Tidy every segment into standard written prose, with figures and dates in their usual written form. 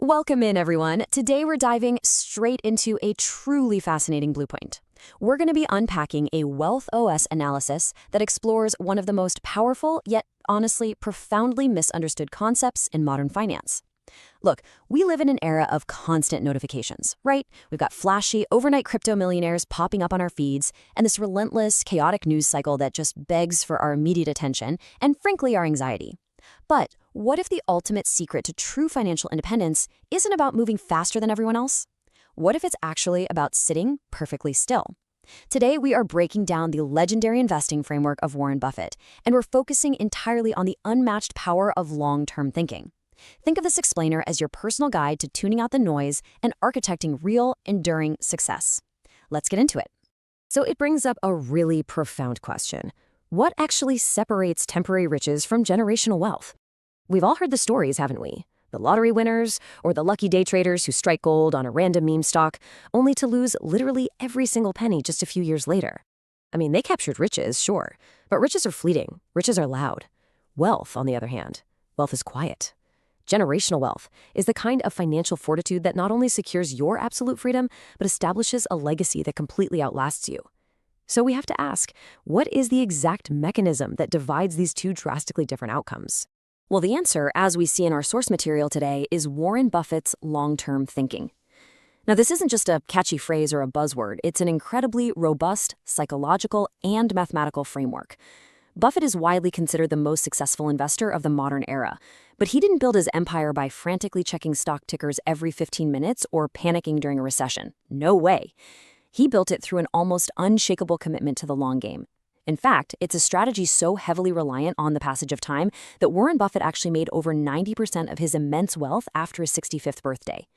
Welcome in, everyone. Today we're diving straight into a truly fascinating blueprint. We're going to be unpacking a WealthOS analysis that explores one of the most powerful, yet honestly profoundly misunderstood concepts in modern finance. Look, we live in an era of constant notifications, right? We've got flashy, overnight crypto millionaires popping up on our feeds, and this relentless, chaotic news cycle that just begs for our immediate attention and, frankly, our anxiety. But what if the ultimate secret to true financial independence isn't about moving faster than everyone else? What if it's actually about sitting perfectly still? Today, we are breaking down the legendary investing framework of Warren Buffett, and we're focusing entirely on the unmatched power of long-term thinking. Think of this explainer as your personal guide to tuning out the noise and architecting real, enduring success. Let's get into it. So it brings up a really profound question. What actually separates temporary riches from generational wealth? We've all heard the stories, haven't we? The lottery winners or the lucky day traders who strike gold on a random meme stock, only to lose literally every single penny just a few years later. I mean, they captured riches, sure, but riches are fleeting. Riches are loud. Wealth, on the other hand, wealth is quiet. Generational wealth is the kind of financial fortitude that not only secures your absolute freedom, but establishes a legacy that completely outlasts you. So we have to ask, what is the exact mechanism that divides these two drastically different outcomes? Well, the answer, as we see in our source material today, is Warren Buffett's long-term thinking. Now, this isn't just a catchy phrase or a buzzword. It's an incredibly robust psychological and mathematical framework. Buffett is widely considered the most successful investor of the modern era, but he didn't build his empire by frantically checking stock tickers every 15 minutes or panicking during a recession. No way. He built it through an almost unshakable commitment to the long game. In fact, it's a strategy so heavily reliant on the passage of time that Warren Buffett actually made over 90% of his immense wealth after his 65th birthday.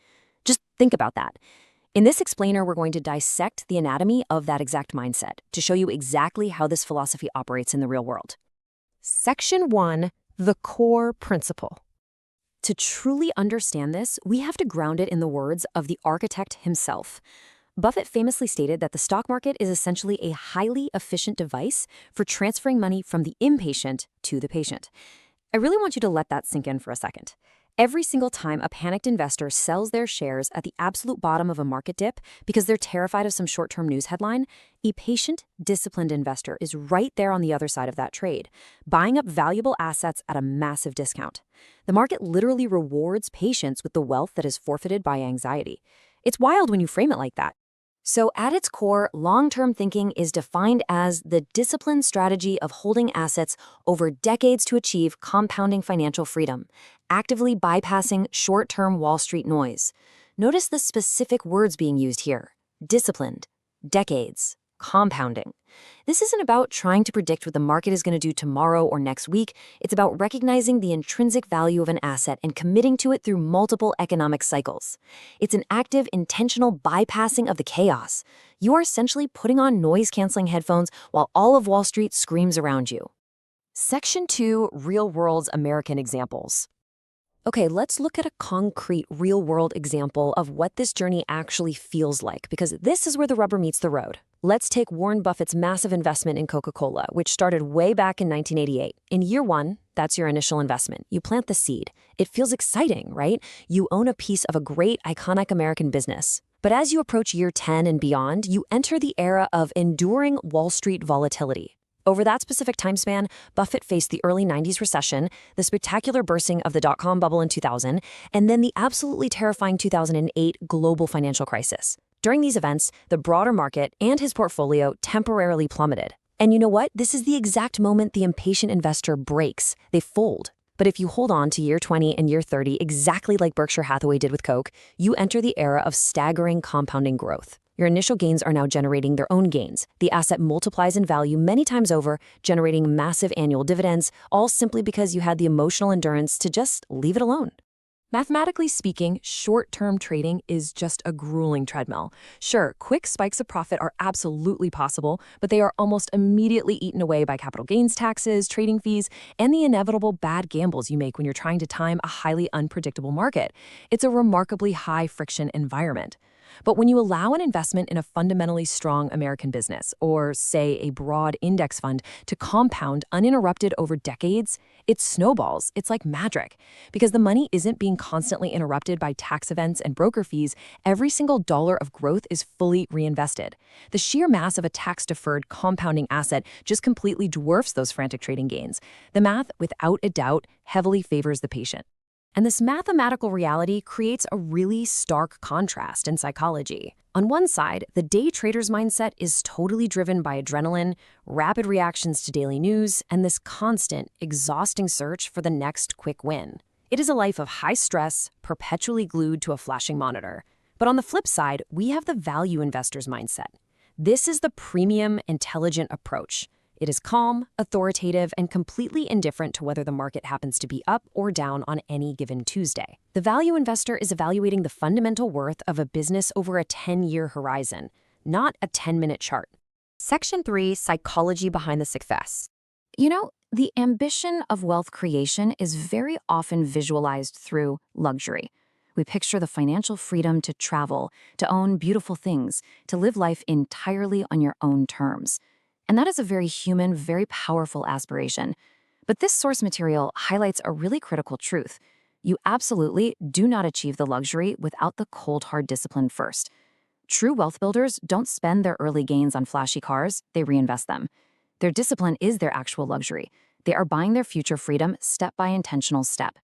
Just think about that. In this explainer, we're going to dissect the anatomy of that exact mindset to show you exactly how this philosophy operates in the real world. Section 1, the core principle. To truly understand this, we have to ground it in the words of the architect himself. Buffett famously stated that the stock market is essentially a highly efficient device for transferring money from the impatient to the patient. I really want you to let that sink in for a second. Every single time a panicked investor sells their shares at the absolute bottom of a market dip because they're terrified of some short-term news headline, a patient, disciplined investor is right there on the other side of that trade, buying up valuable assets at a massive discount. The market literally rewards patience with the wealth that is forfeited by anxiety. It's wild when you frame it like that. So at its core, long-term thinking is defined as the disciplined strategy of holding assets over decades to achieve compounding financial freedom, actively bypassing short-term Wall Street noise. Notice the specific words being used here: disciplined, decades, compounding. This isn't about trying to predict what the market is going to do tomorrow or next week. It's about recognizing the intrinsic value of an asset and committing to it through multiple economic cycles. It's an active, intentional bypassing of the chaos. You are essentially putting on noise-canceling headphones while all of Wall Street screams around you. Section 2, Real-World American Examples. Okay, let's look at a concrete real-world example of what this journey actually feels like, because this is where the rubber meets the road. Let's take Warren Buffett's massive investment in Coca-Cola, which started way back in 1988. In year one, that's your initial investment. You plant the seed. It feels exciting, right? You own a piece of a great, iconic American business. But as you approach year 10 and beyond, you enter the era of enduring Wall Street volatility. Over that specific time span, Buffett faced the early 90s recession, the spectacular bursting of the dot-com bubble in 2000, and then the absolutely terrifying 2008 global financial crisis. During these events, the broader market and his portfolio temporarily plummeted. And you know what? This is the exact moment the impatient investor breaks. They fold. But if you hold on to year 20 and year 30, exactly like Berkshire Hathaway did with Coke, you enter the era of staggering compounding growth. Your initial gains are now generating their own gains. The asset multiplies in value many times over, generating massive annual dividends, all simply because you had the emotional endurance to just leave it alone. Mathematically speaking, short-term trading is just a grueling treadmill. Sure, quick spikes of profit are absolutely possible, but they are almost immediately eaten away by capital gains taxes, trading fees, and the inevitable bad gambles you make when you're trying to time a highly unpredictable market. It's a remarkably high-friction environment. But when you allow an investment in a fundamentally strong American business, or say a broad index fund, to compound uninterrupted over decades, it snowballs. It's like magic. Because the money isn't being constantly interrupted by tax events and broker fees, every single dollar of growth is fully reinvested. The sheer mass of a tax-deferred compounding asset just completely dwarfs those frantic trading gains. The math, without a doubt, heavily favors the patient. And this mathematical reality creates a really stark contrast in psychology. On one side, the day trader's mindset is totally driven by adrenaline, rapid reactions to daily news, and this constant, exhausting search for the next quick win. It is a life of high stress, perpetually glued to a flashing monitor. But on the flip side, we have the value investor's mindset. This is the premium, intelligent approach. It is calm, authoritative, and completely indifferent to whether the market happens to be up or down on any given Tuesday. The value investor is evaluating the fundamental worth of a business over a 10-year horizon, not a 10-minute chart. Section 3, Psychology Behind the Success. The ambition of wealth creation is very often visualized through luxury. We picture the financial freedom to travel, to own beautiful things, to live life entirely on your own terms. And that is a very human, very powerful aspiration. But this source material highlights a really critical truth. You absolutely do not achieve the luxury without the cold, hard discipline first. True wealth builders don't spend their early gains on flashy cars, they reinvest them. Their discipline is their actual luxury. They are buying their future freedom step by intentional step.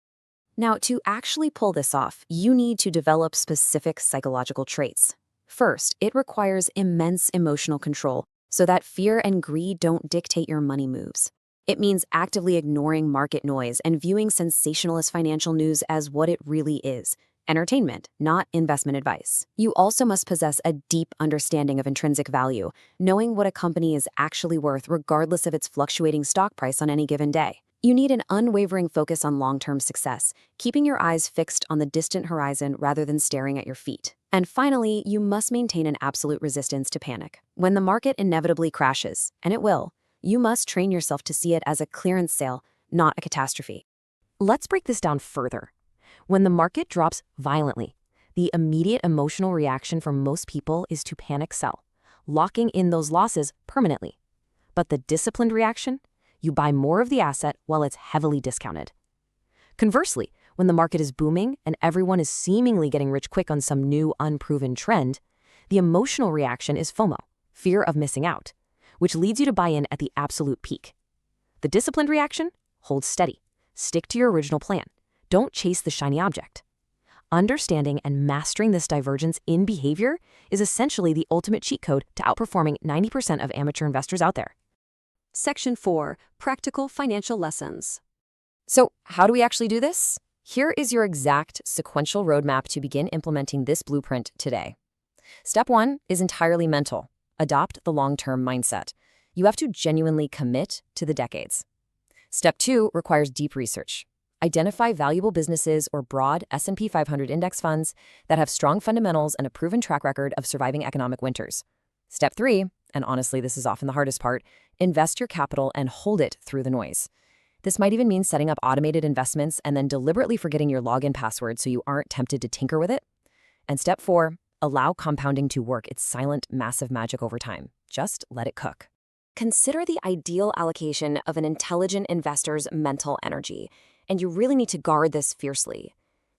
Now, to actually pull this off, you need to develop specific psychological traits. First, it requires immense emotional control, so that fear and greed don't dictate your money moves. It means actively ignoring market noise and viewing sensationalist financial news as what it really is: entertainment, not investment advice. You also must possess a deep understanding of intrinsic value, knowing what a company is actually worth regardless of its fluctuating stock price on any given day. You need an unwavering focus on long-term success, keeping your eyes fixed on the distant horizon rather than staring at your feet. And finally, you must maintain an absolute resistance to panic. When the market inevitably crashes, and it will, you must train yourself to see it as a clearance sale, not a catastrophe. Let's break this down further. When the market drops violently, the immediate emotional reaction for most people is to panic sell, locking in those losses permanently. But the disciplined reaction? You buy more of the asset while it's heavily discounted. Conversely, when the market is booming and everyone is seemingly getting rich quick on some new, unproven trend, the emotional reaction is FOMO, fear of missing out, which leads you to buy in at the absolute peak. The disciplined reaction? Hold steady. Stick to your original plan. Don't chase the shiny object. Understanding and mastering this divergence in behavior is essentially the ultimate cheat code to outperforming 90% of amateur investors out there. Section 4, Practical Financial Lessons. So, how do we actually do this? Here is your exact sequential roadmap to begin implementing this blueprint today. Step 1 is entirely mental. Adopt the long-term mindset. You have to genuinely commit to the decades. Step 2 requires deep research. Identify valuable businesses or broad S&P 500 index funds that have strong fundamentals and a proven track record of surviving economic winters. Step 3, and honestly this is often the hardest part, invest your capital and hold it through the noise. This might even mean setting up automated investments and then deliberately forgetting your login password so you aren't tempted to tinker with it. And step 4, allow compounding to work its silent, massive magic over time. Just let it cook. Consider the ideal allocation of an intelligent investor's mental energy, and you really need to guard this fiercely.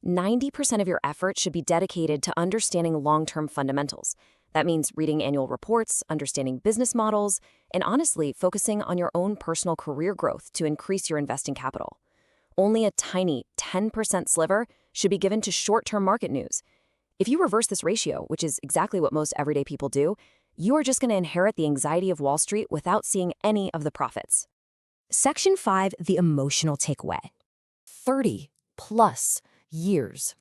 90% of your effort should be dedicated to understanding long-term fundamentals. That means reading annual reports, understanding business models, and honestly, focusing on your own personal career growth to increase your investing capital. Only a tiny 10% sliver should be given to short-term market news. If you reverse this ratio, which is exactly what most everyday people do, you are just going to inherit the anxiety of Wall Street without seeing any of the profits. Section 5, the emotional takeaway. 30+ years.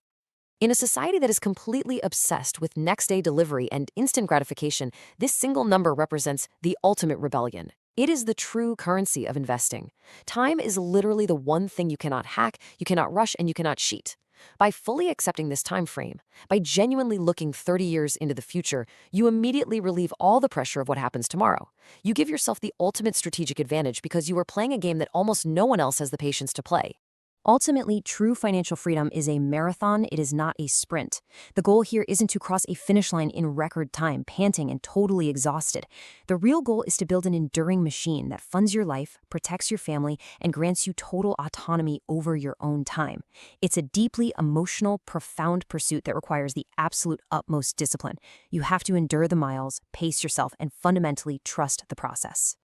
In a society that is completely obsessed with next-day delivery and instant gratification, this single number represents the ultimate rebellion. It is the true currency of investing. Time is literally the one thing you cannot hack, you cannot rush, and you cannot cheat. By fully accepting this time frame, by genuinely looking 30 years into the future, you immediately relieve all the pressure of what happens tomorrow. You give yourself the ultimate strategic advantage because you are playing a game that almost no one else has the patience to play. Ultimately, true financial freedom is a marathon, it is not a sprint. The goal here isn't to cross a finish line in record time, panting and totally exhausted. The real goal is to build an enduring machine that funds your life, protects your family, and grants you total autonomy over your own time. It's a deeply emotional, profound pursuit that requires the absolute utmost discipline. You have to endure the miles, pace yourself, and fundamentally trust the process.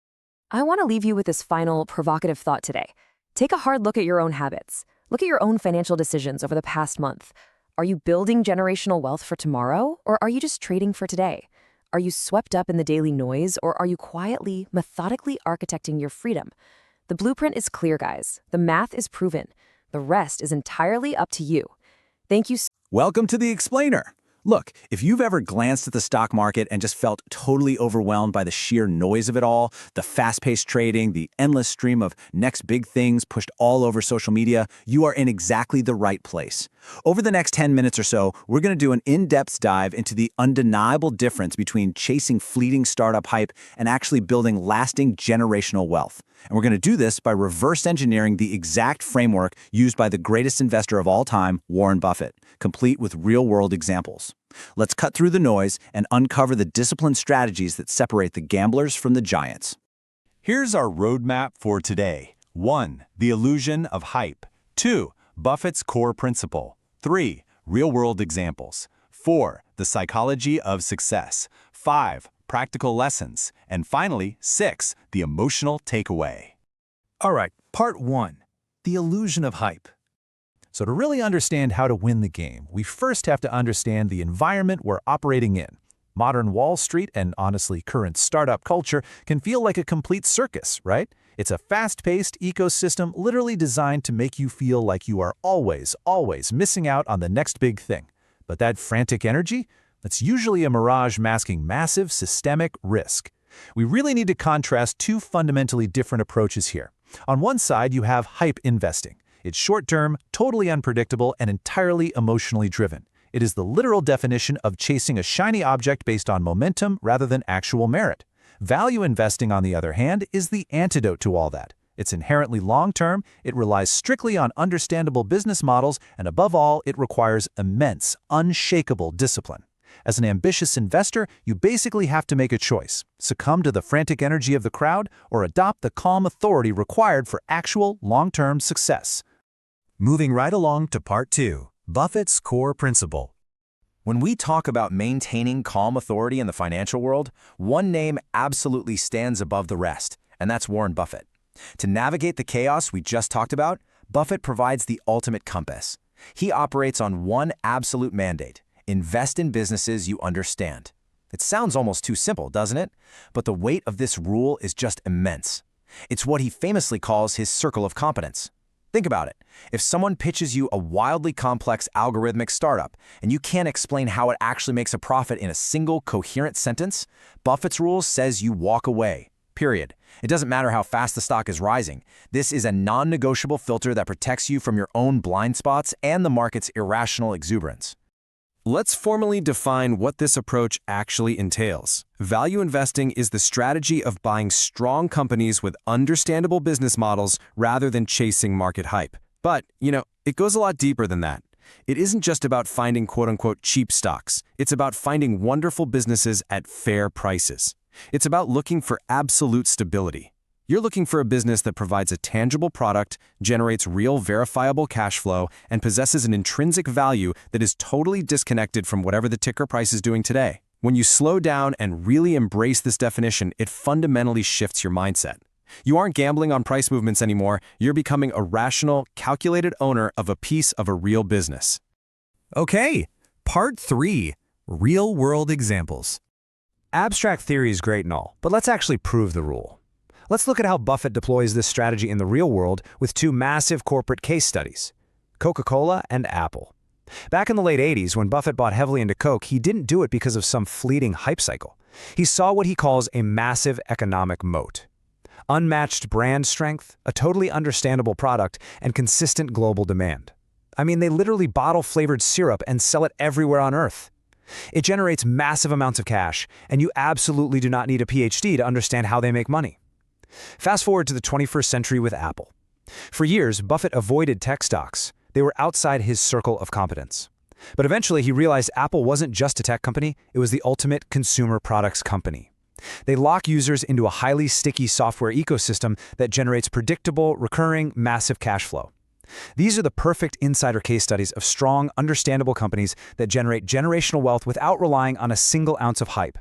I want to leave you with this final provocative thought today. Take a hard look at your own habits. Look at your own financial decisions over the past month. Are you building generational wealth for tomorrow, or are you just trading for today? Are you swept up in the daily noise, or are you quietly, methodically architecting your freedom? The blueprint is clear, guys. The math is proven. The rest is entirely up to you. Thank you. Welcome to The Explainer. Look, if you've ever glanced at the stock market and just felt totally overwhelmed by the sheer noise of it all, the fast-paced trading, the endless stream of next big things pushed all over social media, you are in exactly the right place. Over the next 10 minutes or so, we're going to do an in-depth dive into the undeniable difference between chasing fleeting startup hype and actually building lasting generational wealth. And we're going to do this by reverse engineering the exact framework used by the greatest investor of all time, Warren Buffett, complete with real-world examples. Let's cut through the noise and uncover the disciplined strategies that separate the gamblers from the giants. Here's our roadmap for today. 1. The illusion of hype. 2. Buffett's core principle. 3. Real-world examples. 4. The psychology of success. 5. Practical lessons. And finally, 6. The emotional takeaway. All right, part 1. The illusion of hype. So to really understand how to win the game, we first have to understand the environment we're operating in. Modern Wall Street and honestly current startup culture can feel like a complete circus, right? It's a fast-paced ecosystem literally designed to make you feel like you are always missing out on the next big thing. But that frantic energy? That's usually a mirage masking massive systemic risk. We really need to contrast two fundamentally different approaches here. On one side, you have hype investing. It's short-term, totally unpredictable, and entirely emotionally driven. It is the literal definition of chasing a shiny object based on momentum rather than actual merit. Value investing, on the other hand, is the antidote to all that. It's inherently long-term, it relies strictly on understandable business models, and above all, it requires immense, unshakable discipline. As an ambitious investor, you basically have to make a choice: succumb to the frantic energy of the crowd or adopt the calm authority required for actual long-term success. Moving right along to part 2, Buffett's core principle. When we talk about maintaining calm authority in the financial world, one name absolutely stands above the rest, and that's Warren Buffett. To navigate the chaos we just talked about, Buffett provides the ultimate compass. He operates on one absolute mandate: invest in businesses you understand. It sounds almost too simple, doesn't it? But the weight of this rule is just immense. It's what he famously calls his circle of competence. Think about it. If someone pitches you a wildly complex algorithmic startup and you can't explain how it actually makes a profit in a single coherent sentence, Buffett's rule says you walk away. Period. It doesn't matter how fast the stock is rising. This is a non-negotiable filter that protects you from your own blind spots and the market's irrational exuberance. Let's formally define what this approach actually entails. Value investing is the strategy of buying strong companies with understandable business models rather than chasing market hype. But, it goes a lot deeper than that. It isn't just about finding quote-unquote cheap stocks. It's about finding wonderful businesses at fair prices. It's about looking for absolute stability. You're looking for a business that provides a tangible product, generates real verifiable cash flow, and possesses an intrinsic value that is totally disconnected from whatever the ticker price is doing today. When you slow down and really embrace this definition, it fundamentally shifts your mindset. You aren't gambling on price movements anymore. You're becoming a rational, calculated owner of a piece of a real business. Okay, part 3, real-world examples. Abstract theory is great and all, but let's actually prove the rule. Let's look at how Buffett deploys this strategy in the real world with two massive corporate case studies: Coca-Cola and Apple. Back in the late 80s, when Buffett bought heavily into Coke, he didn't do it because of some fleeting hype cycle. He saw what he calls a massive economic moat: unmatched brand strength, a totally understandable product, and consistent global demand. I mean, they literally bottle flavored syrup and sell it everywhere on Earth. It generates massive amounts of cash, and you absolutely do not need a PhD to understand how they make money. Fast forward to the 21st century with Apple. For years, Buffett avoided tech stocks. They were outside his circle of competence. But eventually, he realized Apple wasn't just a tech company, it was the ultimate consumer products company. They lock users into a highly sticky software ecosystem that generates predictable, recurring, massive cash flow. These are the perfect insider case studies of strong, understandable companies that generate generational wealth without relying on a single ounce of hype.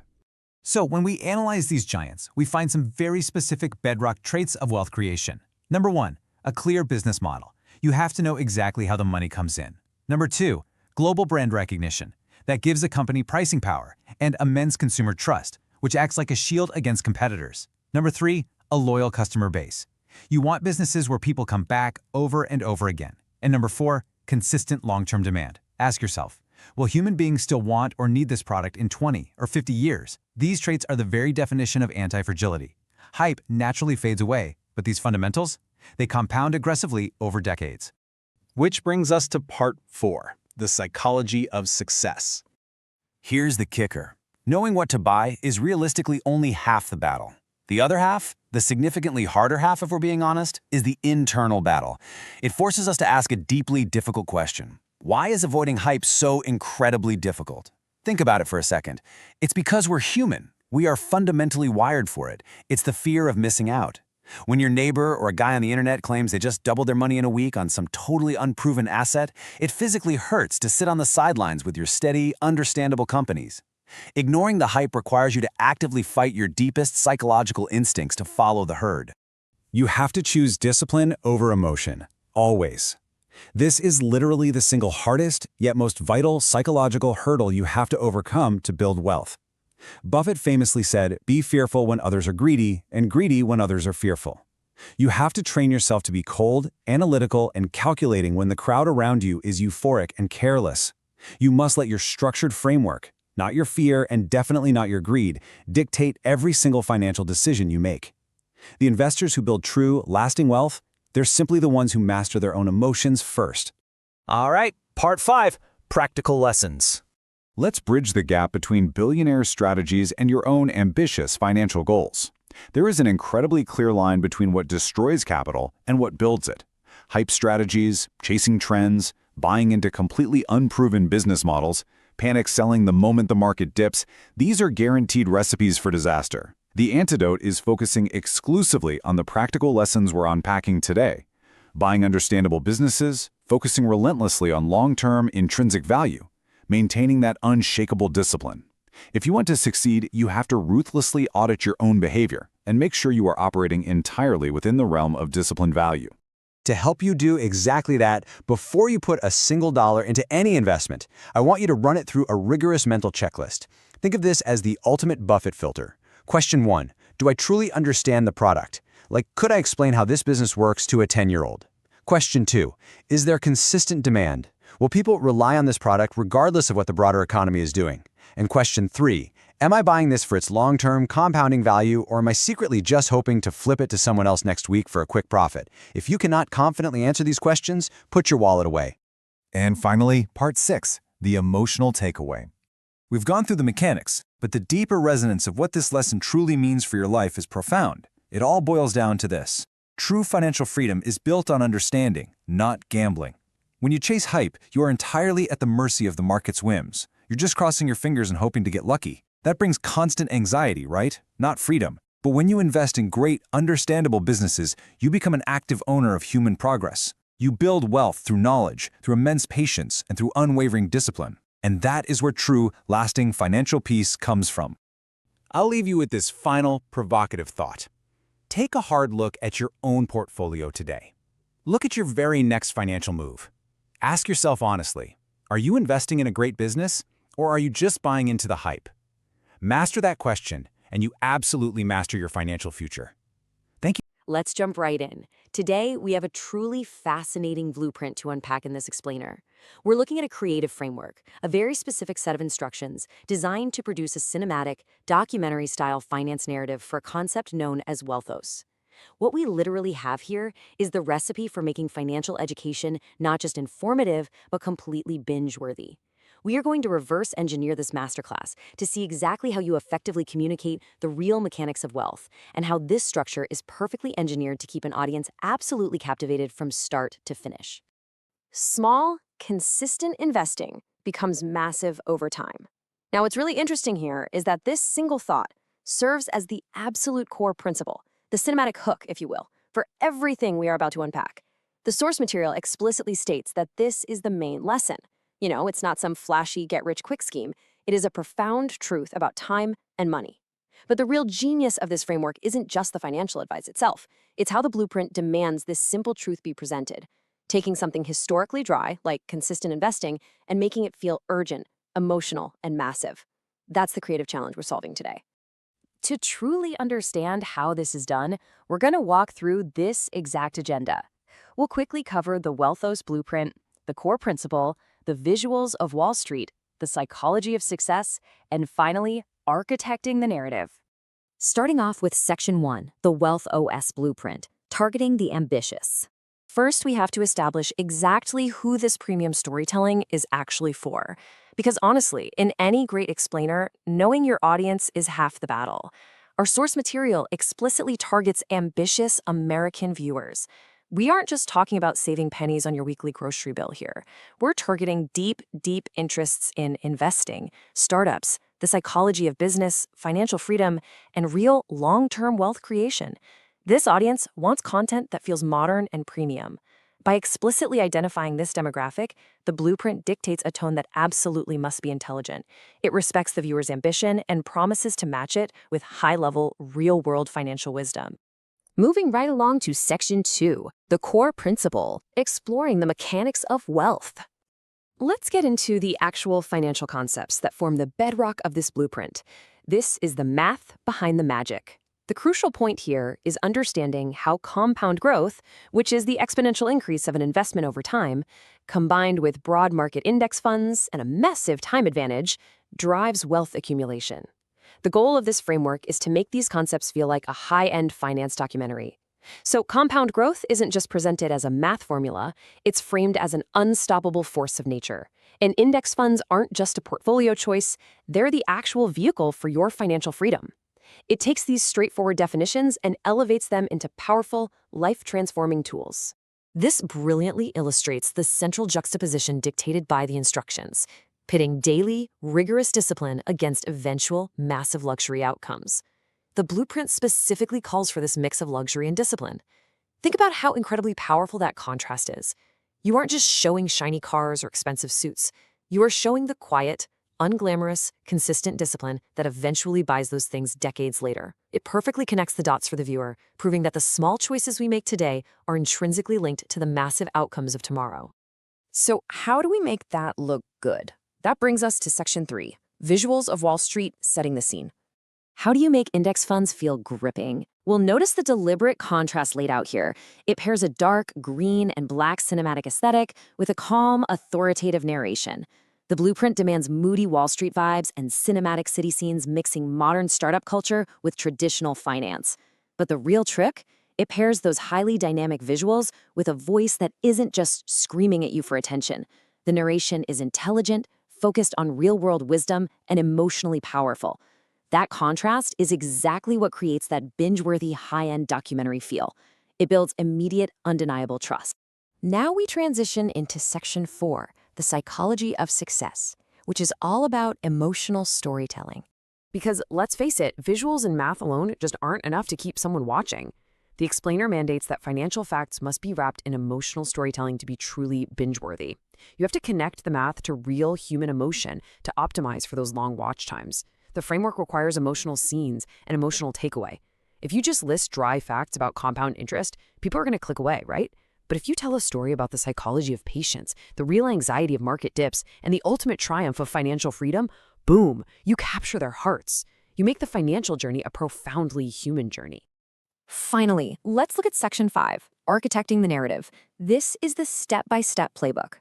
So when we analyze these giants, we find some very specific bedrock traits of wealth creation. Number 1, a clear business model. You have to know exactly how the money comes in. Number 2, global brand recognition. That gives a company pricing power and immense consumer trust, which acts like a shield against competitors. Number 3, a loyal customer base. You want businesses where people come back over and over again. And number 4, consistent long-term demand. Ask yourself, will human beings still want or need this product in 20 or 50 years? These traits are the very definition of anti-fragility. Hype naturally fades away, but these fundamentals, they compound aggressively over decades. Which brings us to part 4, the psychology of success. Here's the kicker. Knowing what to buy is realistically only half the battle. The other half, the significantly harder half if we're being honest, is the internal battle. It forces us to ask a deeply difficult question. Why is avoiding hype so incredibly difficult? Think about it for a second. It's because we're human. We are fundamentally wired for it. It's the fear of missing out. When your neighbor or a guy on the internet claims they just doubled their money in a week on some totally unproven asset, it physically hurts to sit on the sidelines with your steady, understandable companies. Ignoring the hype requires you to actively fight your deepest psychological instincts to follow the herd. You have to choose discipline over emotion, always. This is literally the single hardest, yet most vital psychological hurdle you have to overcome to build wealth. Buffett famously said, "Be fearful when others are greedy, and greedy when others are fearful." You have to train yourself to be cold, analytical, and calculating when the crowd around you is euphoric and careless. You must let your structured framework, not your fear and definitely not your greed, dictate every single financial decision you make. The investors who build true, lasting wealth, they're simply the ones who master their own emotions first. All right, part 5, practical lessons. Let's bridge the gap between billionaire strategies and your own ambitious financial goals. There is an incredibly clear line between what destroys capital and what builds it. Hype strategies, chasing trends, buying into completely unproven business models, panic selling the moment the market dips, these are guaranteed recipes for disaster. The antidote is focusing exclusively on the practical lessons we're unpacking today. Buying understandable businesses, focusing relentlessly on long-term intrinsic value, maintaining that unshakable discipline. If you want to succeed, you have to ruthlessly audit your own behavior and make sure you are operating entirely within the realm of disciplined value. To help you do exactly that, before you put a single dollar into any investment, I want you to run it through a rigorous mental checklist. Think of this as the ultimate Buffett filter. Question 1, do I truly understand the product? Like, could I explain how this business works to a 10-year-old? Question 2, is there consistent demand? Will people rely on this product regardless of what the broader economy is doing? And question 3, am I buying this for its long-term compounding value, or am I secretly just hoping to flip it to someone else next week for a quick profit? If you cannot confidently answer these questions, put your wallet away. And finally, part 6, the emotional takeaway. We've gone through the mechanics, but the deeper resonance of what this lesson truly means for your life is profound. It all boils down to this. True financial freedom is built on understanding, not gambling. When you chase hype, you are entirely at the mercy of the market's whims. You're just crossing your fingers and hoping to get lucky. That brings constant anxiety, right? Not freedom. But when you invest in great, understandable businesses, you become an active owner of human progress. You build wealth through knowledge, through immense patience, and through unwavering discipline. And that is where true, lasting financial peace comes from. I'll leave you with this final, provocative thought. Take a hard look at your own portfolio today. Look at your very next financial move. Ask yourself honestly, are you investing in a great business, or are you just buying into the hype? Master that question, and you absolutely master your financial future. Thank you. Let's jump right in. Today, we have a truly fascinating blueprint to unpack in this explainer. We're looking at a creative framework, a very specific set of instructions designed to produce a cinematic, documentary-style finance narrative for a concept known as WealthOS. What we literally have here is the recipe for making financial education not just informative, but completely binge-worthy. We are going to reverse engineer this masterclass to see exactly how you effectively communicate the real mechanics of wealth and how this structure is perfectly engineered to keep an audience absolutely captivated from start to finish. Small, consistent investing becomes massive over time. Now, what's really interesting here is that this single thought serves as the absolute core principle, the cinematic hook, if you will, for everything we are about to unpack. The source material explicitly states that this is the main lesson. It's not some flashy get-rich-quick scheme. It is a profound truth about time and money. But the real genius of this framework isn't just the financial advice itself. It's how the blueprint demands this simple truth be presented, taking something historically dry, like consistent investing, and making it feel urgent, emotional, and massive. That's the creative challenge we're solving today. To truly understand how this is done, we're going to walk through this exact agenda. We'll quickly cover the WealthOS blueprint, the core principle, the visuals of Wall Street, the psychology of success, and finally, architecting the narrative. Starting off with Section 1, the WealthOS blueprint, targeting the ambitious. First, we have to establish exactly who this premium storytelling is actually for. Because honestly, in any great explainer, knowing your audience is half the battle. Our source material explicitly targets ambitious American viewers. We aren't just talking about saving pennies on your weekly grocery bill here. We're targeting deep, deep interests in investing, startups, the psychology of business, financial freedom, and real long-term wealth creation. This audience wants content that feels modern and premium. By explicitly identifying this demographic, the blueprint dictates a tone that absolutely must be intelligent. It respects the viewer's ambition and promises to match it with high-level, real-world financial wisdom. Moving right along to Section 2, the core principle, exploring the mechanics of wealth. Let's get into the actual financial concepts that form the bedrock of this blueprint. This is the math behind the magic. The crucial point here is understanding how compound growth, which is the exponential increase of an investment over time, combined with broad market index funds and a massive time advantage, drives wealth accumulation. The goal of this framework is to make these concepts feel like a high-end finance documentary. So compound growth isn't just presented as a math formula, it's framed as an unstoppable force of nature. And index funds aren't just a portfolio choice, they're the actual vehicle for your financial freedom. It takes these straightforward definitions and elevates them into powerful, life-transforming tools. This brilliantly illustrates the central juxtaposition dictated by the instructions, pitting daily, rigorous discipline against eventual, massive luxury outcomes. The blueprint specifically calls for this mix of luxury and discipline. Think about how incredibly powerful that contrast is. You aren't just showing shiny cars or expensive suits. You are showing the quiet, unglamorous, consistent discipline that eventually buys those things decades later. It perfectly connects the dots for the viewer, proving that the small choices we make today are intrinsically linked to the massive outcomes of tomorrow. So how do we make that look good? That brings us to Section 3, visuals of Wall Street setting the scene. How do you make index funds feel gripping? Well, notice the deliberate contrast laid out here. It pairs a dark green and black cinematic aesthetic with a calm, authoritative narration. The blueprint demands moody Wall Street vibes and cinematic city scenes mixing modern startup culture with traditional finance. But the real trick? It pairs those highly dynamic visuals with a voice that isn't just screaming at you for attention. The narration is intelligent, focused on real-world wisdom, and emotionally powerful. That contrast is exactly what creates that binge-worthy high-end documentary feel. It builds immediate, undeniable trust. Now we transition into Section 4, the psychology of success, which is all about emotional storytelling. Because let's face it, visuals and math alone just aren't enough to keep someone watching. The explainer mandates that financial facts must be wrapped in emotional storytelling to be truly binge-worthy. You have to connect the math to real human emotion to optimize for those long watch times. The framework requires emotional scenes and emotional takeaway. If you just list dry facts about compound interest, people are going to click away, right? But if you tell a story about the psychology of patience, the real anxiety of market dips, and the ultimate triumph of financial freedom, boom, you capture their hearts. You make the financial journey a profoundly human journey. Finally, let's look at Section 5, architecting the narrative. This is the step-by-step playbook.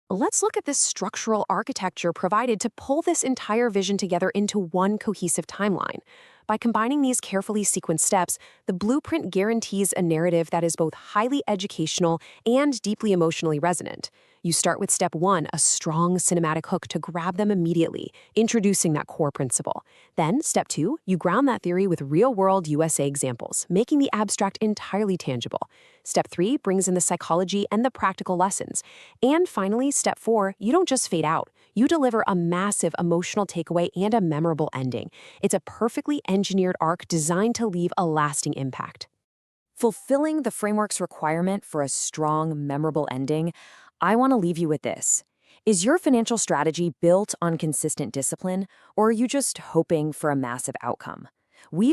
Let's look at this structural architecture provided to pull this entire vision together into one cohesive timeline. By combining these carefully sequenced steps, the blueprint guarantees a narrative that is both highly educational and deeply emotionally resonant. You start with step 1, a strong cinematic hook to grab them immediately, introducing that core principle. Then, step 2, you ground that theory with real-world USA examples, making the abstract entirely tangible. Step 3 brings in the psychology and the practical lessons. And finally, step 4, you don't just fade out. You deliver a massive emotional takeaway and a memorable ending. It's a perfectly engineered arc designed to leave a lasting impact. Fulfilling the framework's requirement for a strong, memorable ending, I want to leave you with this. Is your financial strategy built on consistent discipline, or are you just hoping for a massive outcome?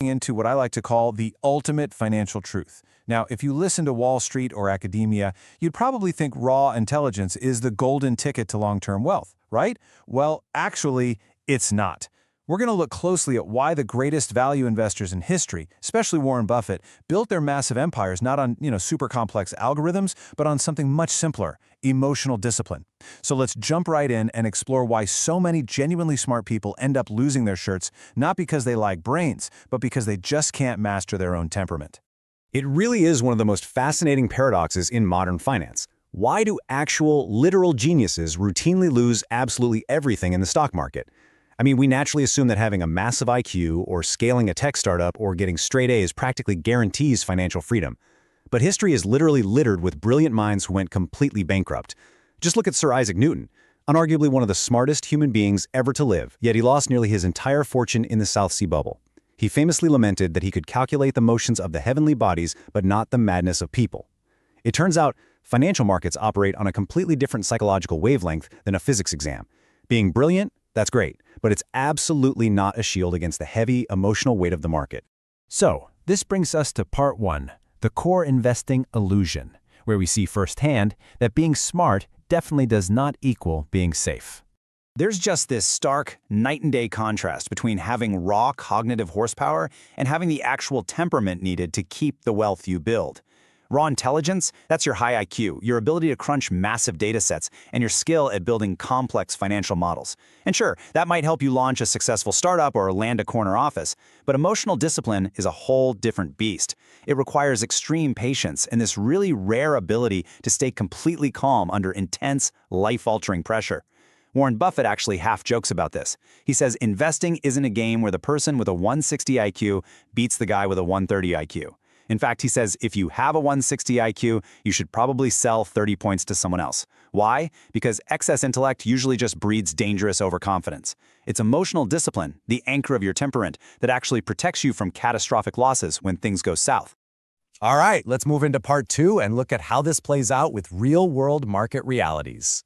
Into what I like to call the ultimate financial truth. Now, if you listen to Wall Street or academia, you'd probably think raw intelligence is the golden ticket to long-term wealth, right? Well, actually, it's not. We're going to look closely at why the greatest value investors in history, especially Warren Buffett, built their massive empires not on, super complex algorithms, but on something much simpler, emotional discipline. So let's jump right in and explore why so many genuinely smart people end up losing their shirts, not because they lack brains, but because they just can't master their own temperament. It really is one of the most fascinating paradoxes in modern finance. Why do actual, literal geniuses routinely lose absolutely everything in the stock market? I mean, we naturally assume that having a massive IQ or scaling a tech startup or getting straight A's practically guarantees financial freedom. But history is literally littered with brilliant minds who went completely bankrupt. Just look at Sir Isaac Newton, unarguably one of the smartest human beings ever to live, yet he lost nearly his entire fortune in the South Sea Bubble. He famously lamented that he could calculate the motions of the heavenly bodies, but not the madness of people. It turns out, financial markets operate on a completely different psychological wavelength than a physics exam. Being brilliant, that's great, but it's absolutely not a shield against the heavy, emotional weight of the market. So, this brings us to part 1, the core investing illusion, where we see firsthand that being smart definitely does not equal being safe. There's just this stark, night-and-day contrast between having raw cognitive horsepower and having the actual temperament needed to keep the wealth you build. Raw intelligence, that's your high IQ, your ability to crunch massive data sets, and your skill at building complex financial models. And sure, that might help you launch a successful startup or land a corner office, but emotional discipline is a whole different beast. It requires extreme patience and this really rare ability to stay completely calm under intense, life-altering pressure. Warren Buffett actually half jokes about this. He says investing isn't a game where the person with a 160 IQ beats the guy with a 130 IQ. In fact, he says if you have a 160 IQ, you should probably sell 30 points to someone else. Why? Because excess intellect usually just breeds dangerous overconfidence. It's emotional discipline, the anchor of your temperament, that actually protects you from catastrophic losses when things go south. All right, let's move into part 2 and look at how this plays out with real-world market realities.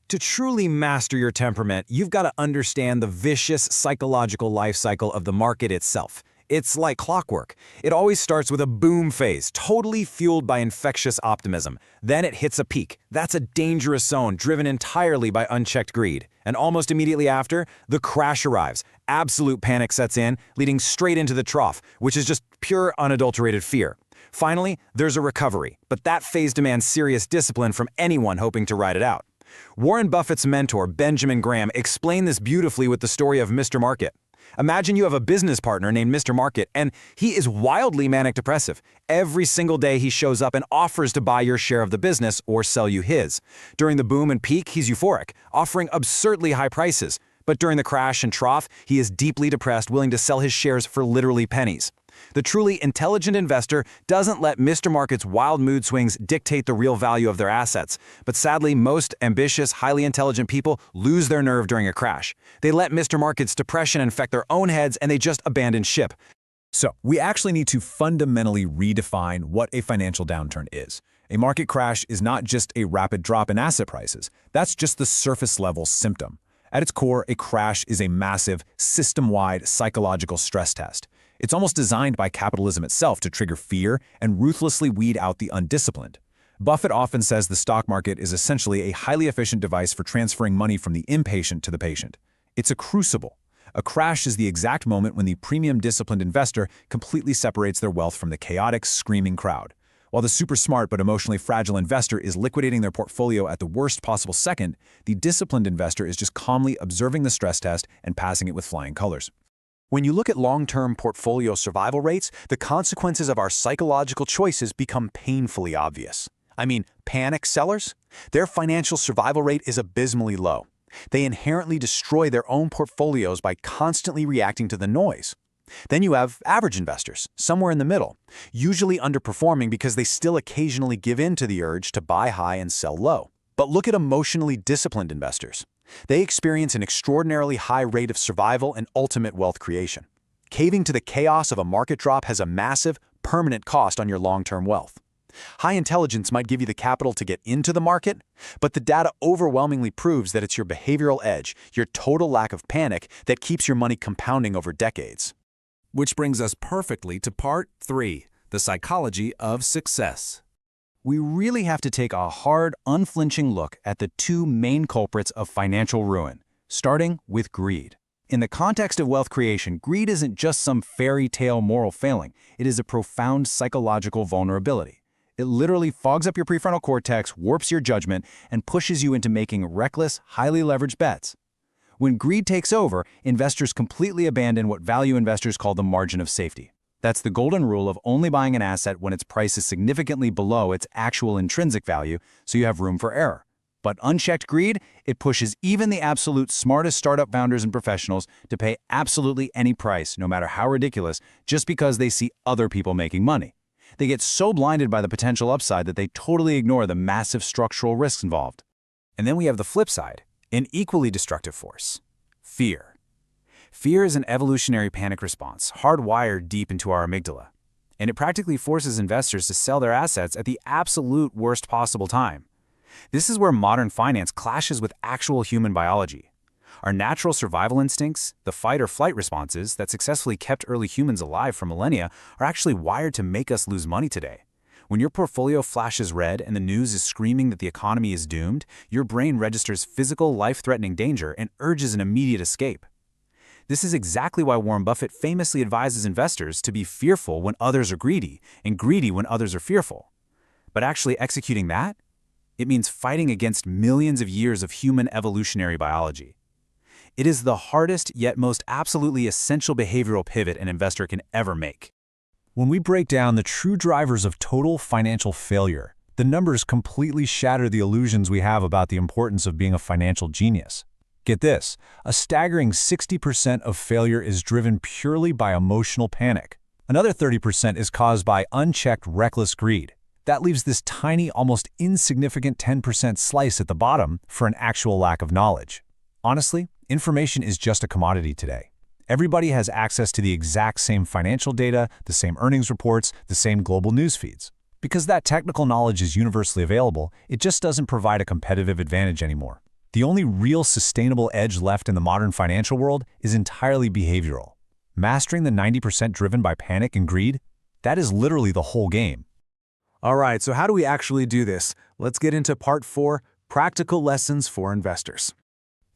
To truly master your temperament, you've got to understand the vicious psychological life cycle of the market itself. It's like clockwork. It always starts with a boom phase, totally fueled by infectious optimism. Then it hits a peak. That's a dangerous zone driven entirely by unchecked greed. And almost immediately after, the crash arrives. Absolute panic sets in, leading straight into the trough, which is just pure unadulterated fear. Finally, there's a recovery, but that phase demands serious discipline from anyone hoping to ride it out. Warren Buffett's mentor, Benjamin Graham, explained this beautifully with the story of Mr. Market. Imagine you have a business partner named Mr. Market, and he is wildly manic depressive. Every single day he shows up and offers to buy your share of the business or sell you his. During the boom and peak, he's euphoric, offering absurdly high prices. But during the crash and trough, he is deeply depressed, willing to sell his shares for literally pennies. The truly intelligent investor doesn't let Mr. Market's wild mood swings dictate the real value of their assets. But sadly, most ambitious, highly intelligent people lose their nerve during a crash. They let Mr. Market's depression infect their own heads and they just abandon ship. So, we actually need to fundamentally redefine what a financial downturn is. A market crash is not just a rapid drop in asset prices. That's just the surface-level symptom. At its core, a crash is a massive, system-wide psychological stress test. It's almost designed by capitalism itself to trigger fear and ruthlessly weed out the undisciplined. Buffett often says the stock market is essentially a highly efficient device for transferring money from the impatient to the patient. It's a crucible. A crash is the exact moment when the premium disciplined investor completely separates their wealth from the chaotic, screaming crowd. While the super smart but emotionally fragile investor is liquidating their portfolio at the worst possible second, the disciplined investor is just calmly observing the stress test and passing it with flying colors. When you look at long-term portfolio survival rates, the consequences of our psychological choices become painfully obvious. I mean, panic sellers? Their financial survival rate is abysmally low. They inherently destroy their own portfolios by constantly reacting to the noise. Then you have average investors, somewhere in the middle, usually underperforming because they still occasionally give in to the urge to buy high and sell low. But look at emotionally disciplined investors. They experience an extraordinarily high rate of survival and ultimate wealth creation. Caving to the chaos of a market drop has a massive, permanent cost on your long-term wealth. High intelligence might give you the capital to get into the market, but the data overwhelmingly proves that it's your behavioral edge, your total lack of panic, that keeps your money compounding over decades. Which brings us perfectly to part 3, the psychology of success. We really have to take a hard, unflinching look at the two main culprits of financial ruin, starting with greed. In the context of wealth creation, greed isn't just some fairy tale moral failing. It is a profound psychological vulnerability. It literally fogs up your prefrontal cortex, warps your judgment, and pushes you into making reckless, highly leveraged bets. When greed takes over, investors completely abandon what value investors call the margin of safety. That's the golden rule of only buying an asset when its price is significantly below its actual intrinsic value, so you have room for error. But unchecked greed, it pushes even the absolute smartest startup founders and professionals to pay absolutely any price, no matter how ridiculous, just because they see other people making money. They get so blinded by the potential upside that they totally ignore the massive structural risks involved. And then we have the flip side, an equally destructive force: fear. Fear is an evolutionary panic response, hardwired deep into our amygdala, and it practically forces investors to sell their assets at the absolute worst possible time. This is where modern finance clashes with actual human biology. Our natural survival instincts, the fight or flight responses that successfully kept early humans alive for millennia, are actually wired to make us lose money today. When your portfolio flashes red and the news is screaming that the economy is doomed, your brain registers physical, life-threatening danger and urges an immediate escape. This is exactly why Warren Buffett famously advises investors to be fearful when others are greedy and greedy when others are fearful. But actually executing that? It means fighting against millions of years of human evolutionary biology. It is the hardest yet most absolutely essential behavioral pivot an investor can ever make. When we break down the true drivers of total financial failure, the numbers completely shatter the illusions we have about the importance of being a financial genius. Get this, a staggering 60% of failure is driven purely by emotional panic. Another 30% is caused by unchecked reckless greed. That leaves this tiny, almost insignificant 10% slice at the bottom for an actual lack of knowledge. Honestly, information is just a commodity today. Everybody has access to the exact same financial data, the same earnings reports, the same global news feeds. Because that technical knowledge is universally available, it just doesn't provide a competitive advantage anymore. The only real sustainable edge left in the modern financial world is entirely behavioral. Mastering the 90% driven by panic and greed, that is literally the whole game. All right, so how do we actually do this? Let's get into part 4, practical lessons for investors.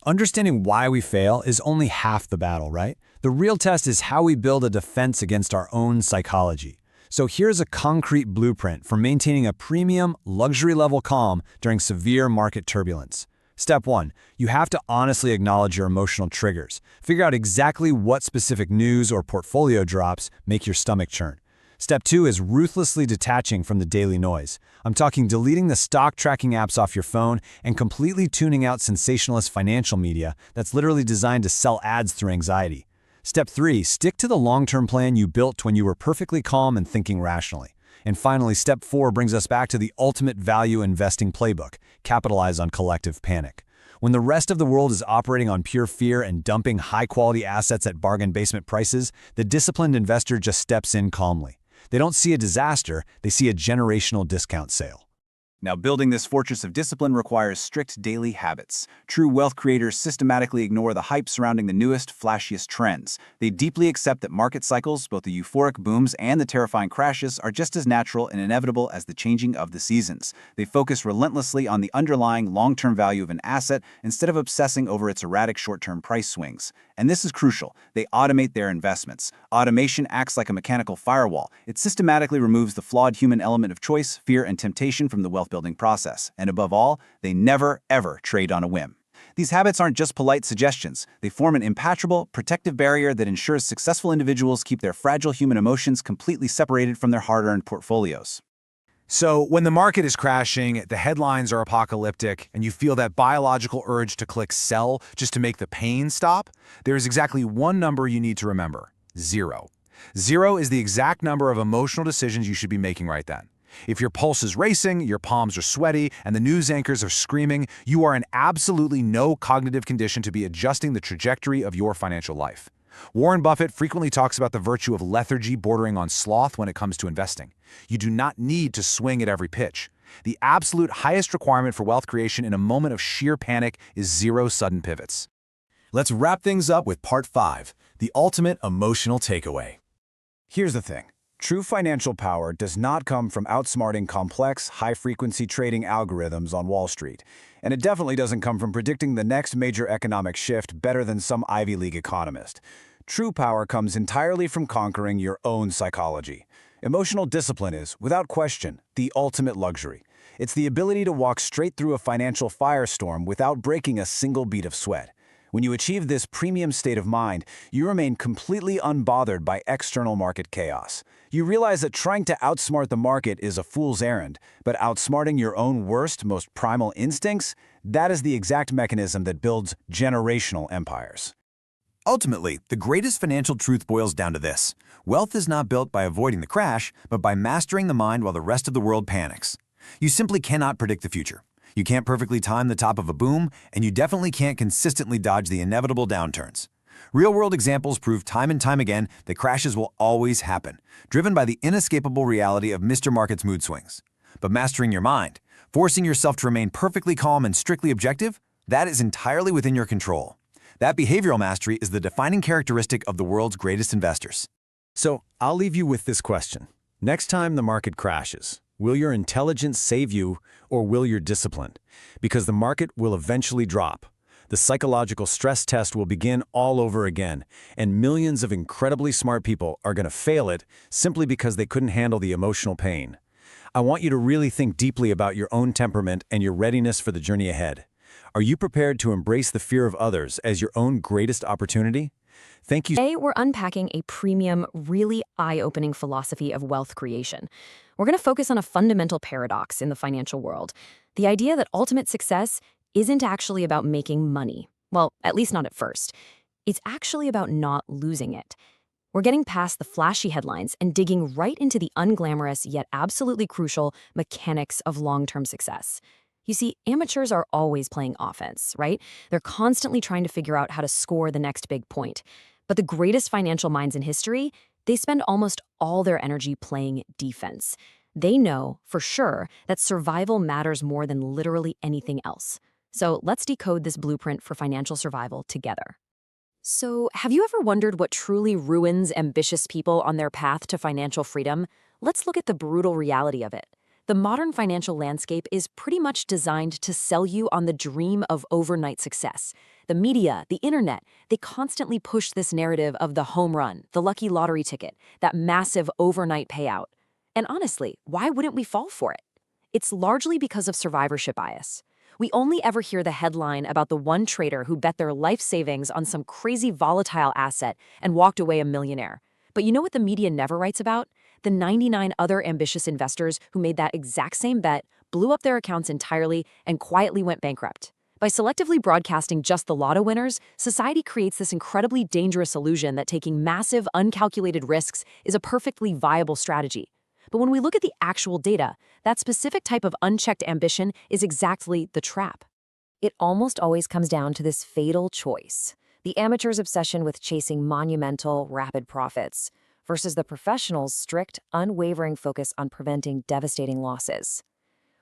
Understanding why we fail is only half the battle, right? The real test is how we build a defense against our own psychology. So here's a concrete blueprint for maintaining a premium, luxury-level calm during severe market turbulence. Step 1, you have to honestly acknowledge your emotional triggers. Figure out exactly what specific news or portfolio drops make your stomach churn. Step 2 is ruthlessly detaching from the daily noise. I'm talking deleting the stock tracking apps off your phone and completely tuning out sensationalist financial media that's literally designed to sell ads through anxiety. Step 3, stick to the long-term plan you built when you were perfectly calm and thinking rationally. And finally, step 4 brings us back to the ultimate value investing playbook: capitalize on collective panic. When the rest of the world is operating on pure fear and dumping high-quality assets at bargain basement prices, the disciplined investor just steps in calmly. They don't see a disaster, they see a generational discount sale. Now, building this fortress of discipline requires strict daily habits. True wealth creators systematically ignore the hype surrounding the newest, flashiest trends. They deeply accept that market cycles, both the euphoric booms and the terrifying crashes, are just as natural and inevitable as the changing of the seasons. They focus relentlessly on the underlying long-term value of an asset instead of obsessing over its erratic short-term price swings. And this is crucial. They automate their investments. Automation acts like a mechanical firewall. It systematically removes the flawed human element of choice, fear, and temptation from the wealth building process. And above all, they never, ever trade on a whim. These habits aren't just polite suggestions. They form an impenetrable, protective barrier that ensures successful individuals keep their fragile human emotions completely separated from their hard-earned portfolios. So when the market is crashing, the headlines are apocalyptic, and you feel that biological urge to click sell just to make the pain stop, there is exactly one number you need to remember: 0. 0 is the exact number of emotional decisions you should be making right then. If your pulse is racing, your palms are sweaty, and the news anchors are screaming, you are in absolutely no cognitive condition to be adjusting the trajectory of your financial life. Warren Buffett frequently talks about the virtue of lethargy bordering on sloth when it comes to investing. You do not need to swing at every pitch. The absolute highest requirement for wealth creation in a moment of sheer panic is 0 sudden pivots. Let's wrap things up with Part 5, the ultimate emotional takeaway. Here's the thing. True financial power does not come from outsmarting complex, high-frequency trading algorithms on Wall Street. And it definitely doesn't come from predicting the next major economic shift better than some Ivy League economist. True power comes entirely from conquering your own psychology. Emotional discipline is, without question, the ultimate luxury. It's the ability to walk straight through a financial firestorm without breaking a single bead of sweat. When you achieve this premium state of mind, you remain completely unbothered by external market chaos. You realize that trying to outsmart the market is a fool's errand, but outsmarting your own worst, most primal instincts, that is the exact mechanism that builds generational empires. Ultimately, the greatest financial truth boils down to this: wealth is not built by avoiding the crash, but by mastering the mind while the rest of the world panics. You simply cannot predict the future. You can't perfectly time the top of a boom, and you definitely can't consistently dodge the inevitable downturns. Real-world examples prove time and time again that crashes will always happen, driven by the inescapable reality of Mr. Market's mood swings. But mastering your mind, forcing yourself to remain perfectly calm and strictly objective, that is entirely within your control. That behavioral mastery is the defining characteristic of the world's greatest investors. So, I'll leave you with this question. Next time the market crashes, will your intelligence save you, or will your discipline? Because the market will eventually drop. The psychological stress test will begin all over again, and millions of incredibly smart people are going to fail it simply because they couldn't handle the emotional pain. I want you to really think deeply about your own temperament and your readiness for the journey ahead. Are you prepared to embrace the fear of others as your own greatest opportunity? Thank you. Today, we're unpacking a premium, really eye-opening philosophy of wealth creation. We're going to focus on a fundamental paradox in the financial world: the idea that ultimate success isn't actually about making money. Well, at least not at first. It's actually about not losing it. We're getting past the flashy headlines and digging right into the unglamorous yet absolutely crucial mechanics of long-term success. You see, amateurs are always playing offense, right? They're constantly trying to figure out how to score the next big point. But the greatest financial minds in history, they spend almost all their energy playing defense. They know, for sure, that survival matters more than literally anything else. So let's decode this blueprint for financial survival together. So, have you ever wondered what truly ruins ambitious people on their path to financial freedom? Let's look at the brutal reality of it. The modern financial landscape is pretty much designed to sell you on the dream of overnight success. The media, the internet, they constantly push this narrative of the home run, the lucky lottery ticket, that massive overnight payout. And honestly, why wouldn't we fall for it? It's largely because of survivorship bias. We only ever hear the headline about the one trader who bet their life savings on some crazy volatile asset and walked away a millionaire. But you know what the media never writes about? The 99 other ambitious investors who made that exact same bet, blew up their accounts entirely, and quietly went bankrupt. By selectively broadcasting just the lotto winners, society creates this incredibly dangerous illusion that taking massive, uncalculated risks is a perfectly viable strategy. But when we look at the actual data, that specific type of unchecked ambition is exactly the trap. It almost always comes down to this fatal choice: the amateur's obsession with chasing monumental, rapid profits versus the professional's strict, unwavering focus on preventing devastating losses.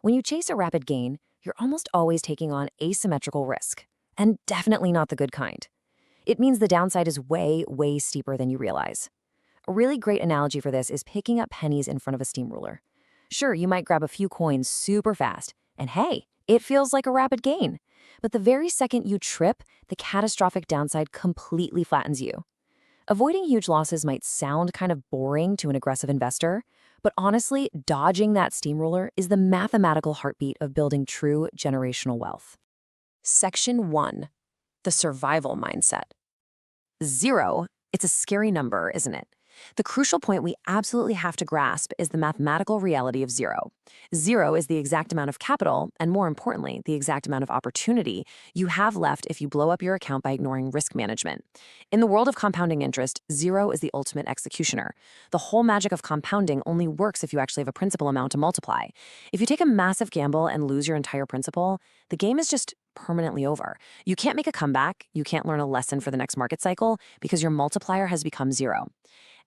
When you chase a rapid gain, you're almost always taking on asymmetrical risk, and definitely not the good kind. It means the downside is way, way steeper than you realize. A really great analogy for this is picking up pennies in front of a steamroller. Sure, you might grab a few coins super fast, and hey, it feels like a rapid gain. But the very second you trip, the catastrophic downside completely flattens you. Avoiding huge losses might sound kind of boring to an aggressive investor, but honestly, dodging that steamroller is the mathematical heartbeat of building true generational wealth. Section 1. The survival mindset. 0, it's a scary number, isn't it? The crucial point we absolutely have to grasp is the mathematical reality of 0. 0 is the exact amount of capital, and more importantly, the exact amount of opportunity you have left if you blow up your account by ignoring risk management. In the world of compounding interest, 0 is the ultimate executioner. The whole magic of compounding only works if you actually have a principal amount to multiply. If you take a massive gamble and lose your entire principal, the game is just permanently over. You can't make a comeback, you can't learn a lesson for the next market cycle because your multiplier has become 0.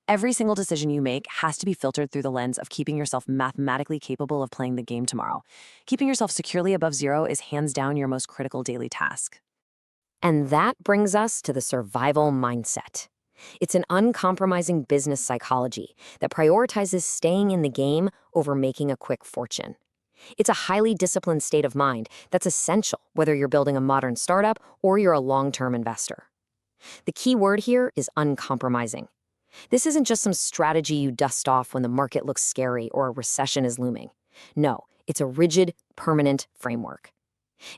Every single decision you make has to be filtered through the lens of keeping yourself mathematically capable of playing the game tomorrow. Keeping yourself securely above 0 is hands down your most critical daily task. And that brings us to the survival mindset. It's an uncompromising business psychology that prioritizes staying in the game over making a quick fortune. It's a highly disciplined state of mind that's essential whether you're building a modern startup or you're a long-term investor. The key word here is uncompromising. This isn't just some strategy you dust off when the market looks scary or a recession is looming. No, it's a rigid, permanent framework.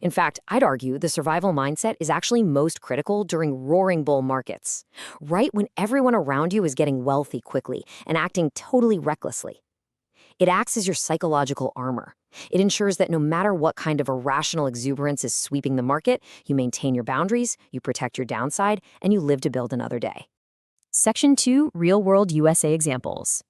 In fact, I'd argue the survival mindset is actually most critical during roaring bull markets, right when everyone around you is getting wealthy quickly and acting totally recklessly. It acts as your psychological armor. It ensures that no matter what kind of irrational exuberance is sweeping the market, you maintain your boundaries, you protect your downside, and you live to build another day. Section 2, Real-World USA Examples.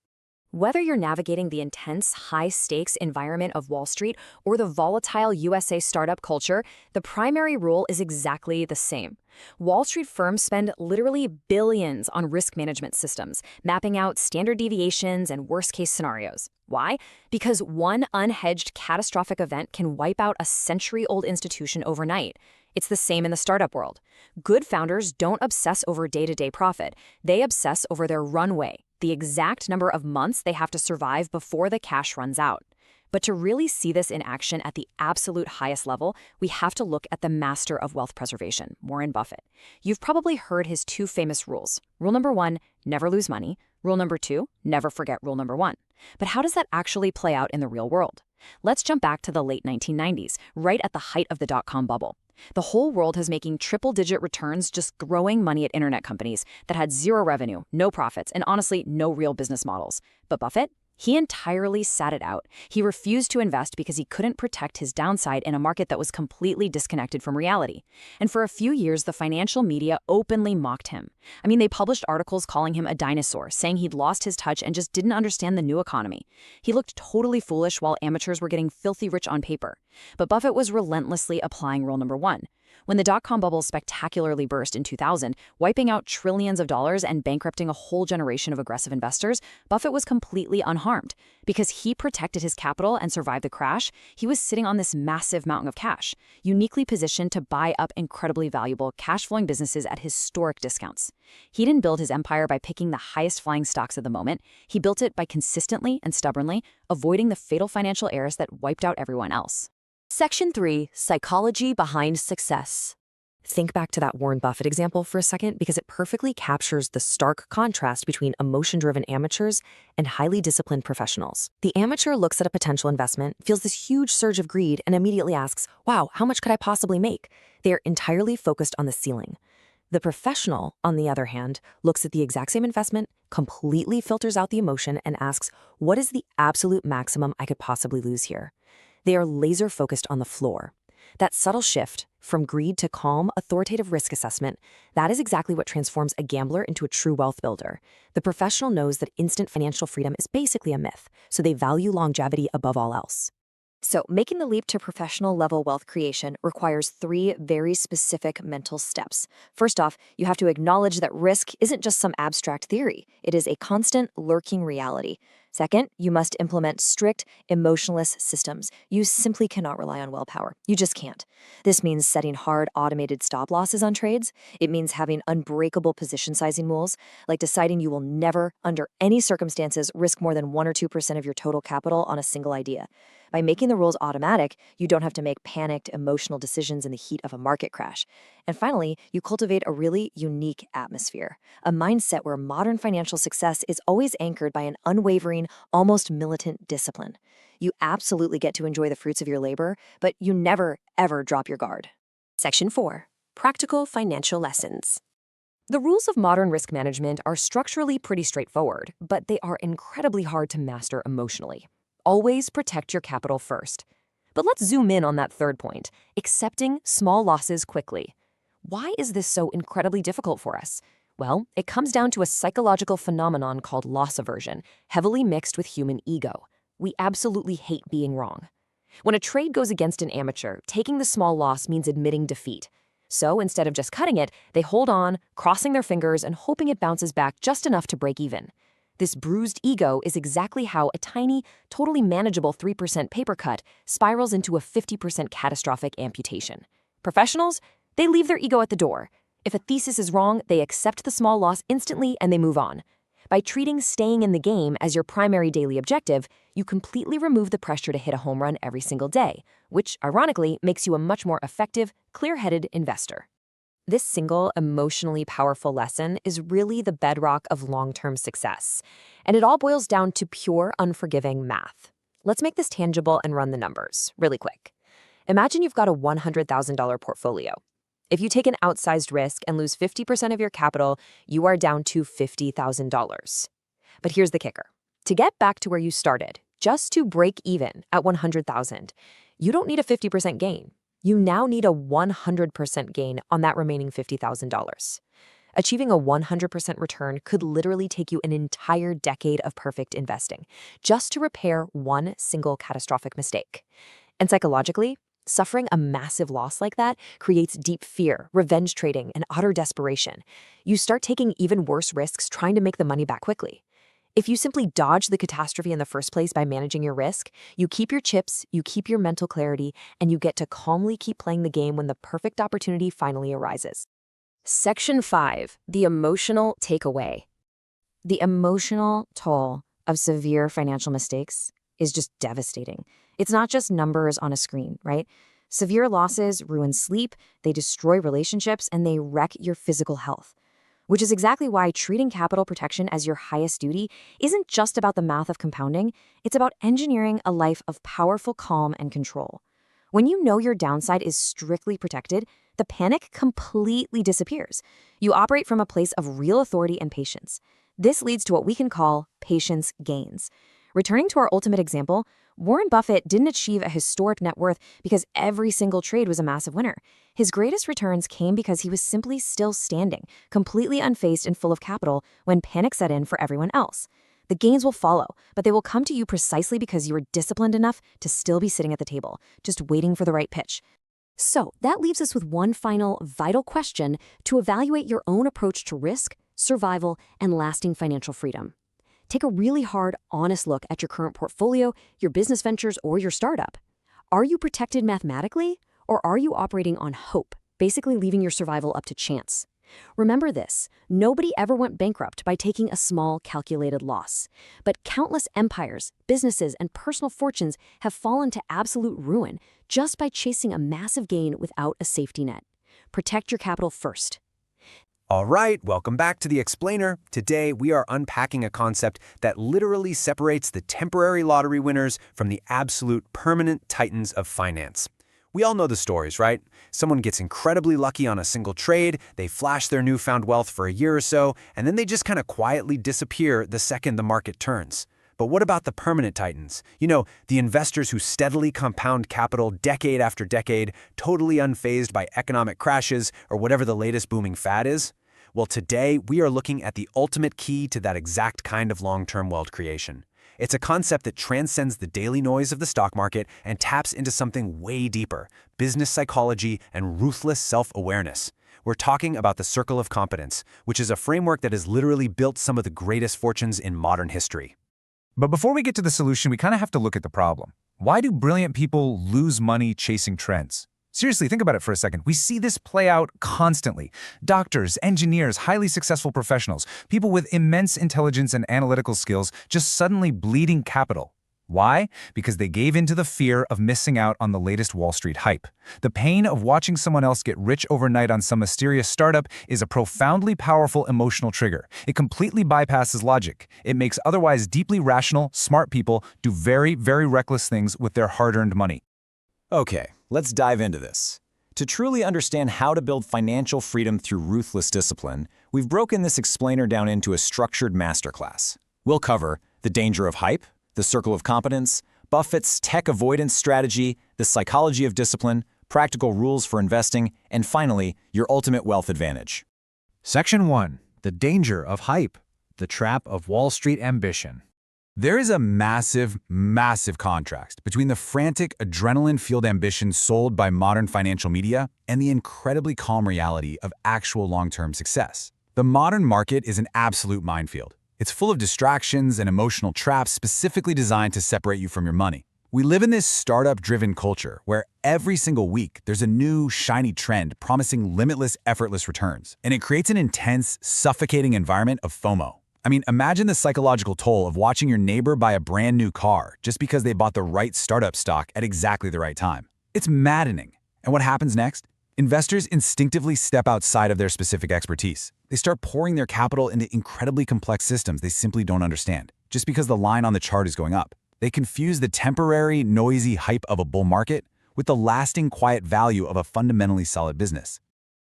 Whether you're navigating the intense, high-stakes environment of Wall Street or the volatile USA startup culture, the primary rule is exactly the same. Wall Street firms spend literally billions on risk management systems, mapping out standard deviations and worst-case scenarios. Why? Because one unhedged catastrophic event can wipe out a century-old institution overnight. It's the same in the startup world. Good founders don't obsess over day-to-day profit. They obsess over their runway, the exact number of months they have to survive before the cash runs out. But to really see this in action at the absolute highest level, we have to look at the master of wealth preservation, Warren Buffett. You've probably heard his 2 famous rules. Rule number 1, never lose money. Rule number 2, never forget rule number 1. But how does that actually play out in the real world? Let's jump back to the late 1990s, right at the height of the dot-com bubble. The whole world was making triple-digit returns just throwing money at internet companies that had 0 revenue, no profits, and honestly, no real business models. But Buffett? He entirely sat it out. He refused to invest because he couldn't protect his downside in a market that was completely disconnected from reality. And for a few years, the financial media openly mocked him. I mean, they published articles calling him a dinosaur, saying he'd lost his touch and just didn't understand the new economy. He looked totally foolish while amateurs were getting filthy rich on paper. But Buffett was relentlessly applying rule number 1. When the dot-com bubble spectacularly burst in 2000, wiping out trillions of dollars and bankrupting a whole generation of aggressive investors, Buffett was completely unharmed. Because he protected his capital and survived the crash, he was sitting on this massive mountain of cash, uniquely positioned to buy up incredibly valuable cash-flowing businesses at historic discounts. He didn't build his empire by picking the highest-flying stocks of the moment. He built it by consistently and stubbornly avoiding the fatal financial errors that wiped out everyone else. Section 3, Psychology Behind Success. Think back to that Warren Buffett example for a second because it perfectly captures the stark contrast between emotion-driven amateurs and highly disciplined professionals. The amateur looks at a potential investment, feels this huge surge of greed, and immediately asks, wow, how much could I possibly make? They are entirely focused on the ceiling. The professional, on the other hand, looks at the exact same investment, completely filters out the emotion, and asks, what is the absolute maximum I could possibly lose here? They are laser-focused on the floor. That subtle shift from greed to calm, authoritative risk assessment, that is exactly what transforms a gambler into a true wealth builder. The professional knows that instant financial freedom is basically a myth, so they value longevity above all else. So, making the leap to professional-level wealth creation requires 3 very specific mental steps. First off, you have to acknowledge that risk isn't just some abstract theory. It is a constant, lurking reality. Second, you must implement strict, emotionless systems. You simply cannot rely on willpower. You just can't. This means setting hard, automated stop losses on trades. It means having unbreakable position sizing rules, like deciding you will never, under any circumstances, risk more than 1 or 2% of your total capital on a single idea. By making the rules automatic, you don't have to make panicked, emotional decisions in the heat of a market crash. And finally, you cultivate a really unique atmosphere, a mindset where modern financial success is always anchored by an unwavering, almost militant discipline. You absolutely get to enjoy the fruits of your labor, but you never, ever drop your guard. Section 4. Practical financial lessons. The rules of modern risk management are structurally pretty straightforward, but they are incredibly hard to master emotionally. Always protect your capital first. But let's zoom in on that third point, accepting small losses quickly. Why is this so incredibly difficult for us? Well, it comes down to a psychological phenomenon called loss aversion, heavily mixed with human ego. We absolutely hate being wrong. When a trade goes against an amateur, taking the small loss means admitting defeat. So instead of just cutting it, they hold on, crossing their fingers and hoping it bounces back just enough to break even. This bruised ego is exactly how a tiny, totally manageable 3% paper cut spirals into a 50% catastrophic amputation. Professionals, they leave their ego at the door. If a thesis is wrong, they accept the small loss instantly and they move on. By treating staying in the game as your primary daily objective, you completely remove the pressure to hit a home run every single day, which, ironically, makes you a much more effective, clear-headed investor. This single, emotionally powerful lesson is really the bedrock of long-term success, and it all boils down to pure, unforgiving math. Let's make this tangible and run the numbers, really quick. Imagine you've got a $100,000 portfolio. If you take an outsized risk and lose 50% of your capital, you are down to $50,000. But here's the kicker. To get back to where you started, just to break even at $100,000, you don't need a 50% gain. You now need a 100% gain on that remaining $50,000. Achieving a 100% return could literally take you an entire decade of perfect investing, just to repair one single catastrophic mistake. And psychologically, suffering a massive loss like that creates deep fear, revenge trading, and utter desperation. You start taking even worse risks trying to make the money back quickly. If you simply dodge the catastrophe in the first place by managing your risk, you keep your chips, you keep your mental clarity, and you get to calmly keep playing the game when the perfect opportunity finally arises. Section 5. The emotional takeaway. The emotional toll of severe financial mistakes is just devastating. It's not just numbers on a screen, right? Severe losses ruin sleep, they destroy relationships, and they wreck your physical health. Which is exactly why treating capital protection as your highest duty isn't just about the math of compounding, it's about engineering a life of powerful calm and control. When you know your downside is strictly protected, the panic completely disappears. You operate from a place of real authority and patience. This leads to what we can call patience gains. Returning to our ultimate example, Warren Buffett didn't achieve a historic net worth because every single trade was a massive winner. His greatest returns came because he was simply still standing, completely unfazed and full of capital when panic set in for everyone else. The gains will follow, but they will come to you precisely because you were disciplined enough to still be sitting at the table, just waiting for the right pitch. So that leaves us with one final vital question to evaluate your own approach to risk, survival, and lasting financial freedom. Take a really hard, honest look at your current portfolio, your business ventures, or your startup. Are you protected mathematically, or are you operating on hope, basically leaving your survival up to chance? Remember this, nobody ever went bankrupt by taking a small, calculated loss. But countless empires, businesses, and personal fortunes have fallen to absolute ruin just by chasing a massive gain without a safety net. Protect your capital first. All right, welcome back to The Explainer. Today, we are unpacking a concept that literally separates the temporary lottery winners from the absolute permanent titans of finance. We all know the stories, right? Someone gets incredibly lucky on a single trade, they flash their newfound wealth for a year or so, and then they just kind of quietly disappear the second the market turns. But what about the permanent titans? You know, the investors who steadily compound capital decade after decade, totally unfazed by economic crashes or whatever the latest booming fad is? Well, today we are looking at the ultimate key to that exact kind of long-term wealth creation. It's a concept that transcends the daily noise of the stock market and taps into something way deeper, business psychology and ruthless self-awareness. We're talking about the circle of competence, which is a framework that has literally built some of the greatest fortunes in modern history. But before we get to the solution, we kind of have to look at the problem. Why do brilliant people lose money chasing trends? Seriously, think about it for a second. We see this play out constantly. Doctors, engineers, highly successful professionals, people with immense intelligence and analytical skills just suddenly bleeding capital. Why? Because they gave in to the fear of missing out on the latest Wall Street hype. The pain of watching someone else get rich overnight on some mysterious startup is a profoundly powerful emotional trigger. It completely bypasses logic. It makes otherwise deeply rational, smart people do very, very reckless things with their hard-earned money. Okay, let's dive into this. To truly understand how to build financial freedom through ruthless discipline, we've broken this explainer down into a structured masterclass. We'll cover the danger of hype, the circle of competence, Buffett's tech avoidance strategy, the psychology of discipline, practical rules for investing, and finally, your ultimate wealth advantage. Section 1. The danger of hype, the trap of Wall Street ambition. There is a massive contrast between the frantic, adrenaline-fueled ambition sold by modern financial media and the incredibly calm reality of actual long-term success. The modern market is an absolute minefield. It's full of distractions and emotional traps specifically designed to separate you from your money. We live in this startup-driven culture where every single week there's a new, shiny trend promising limitless, effortless returns, and it creates an intense, suffocating environment of FOMO. I mean, imagine the psychological toll of watching your neighbor buy a brand new car just because they bought the right startup stock at exactly the right time. It's maddening. And what happens next? Investors instinctively step outside of their specific expertise. They start pouring their capital into incredibly complex systems they simply don't understand, just because the line on the chart is going up. They confuse the temporary, noisy hype of a bull market with the lasting, quiet value of a fundamentally solid business.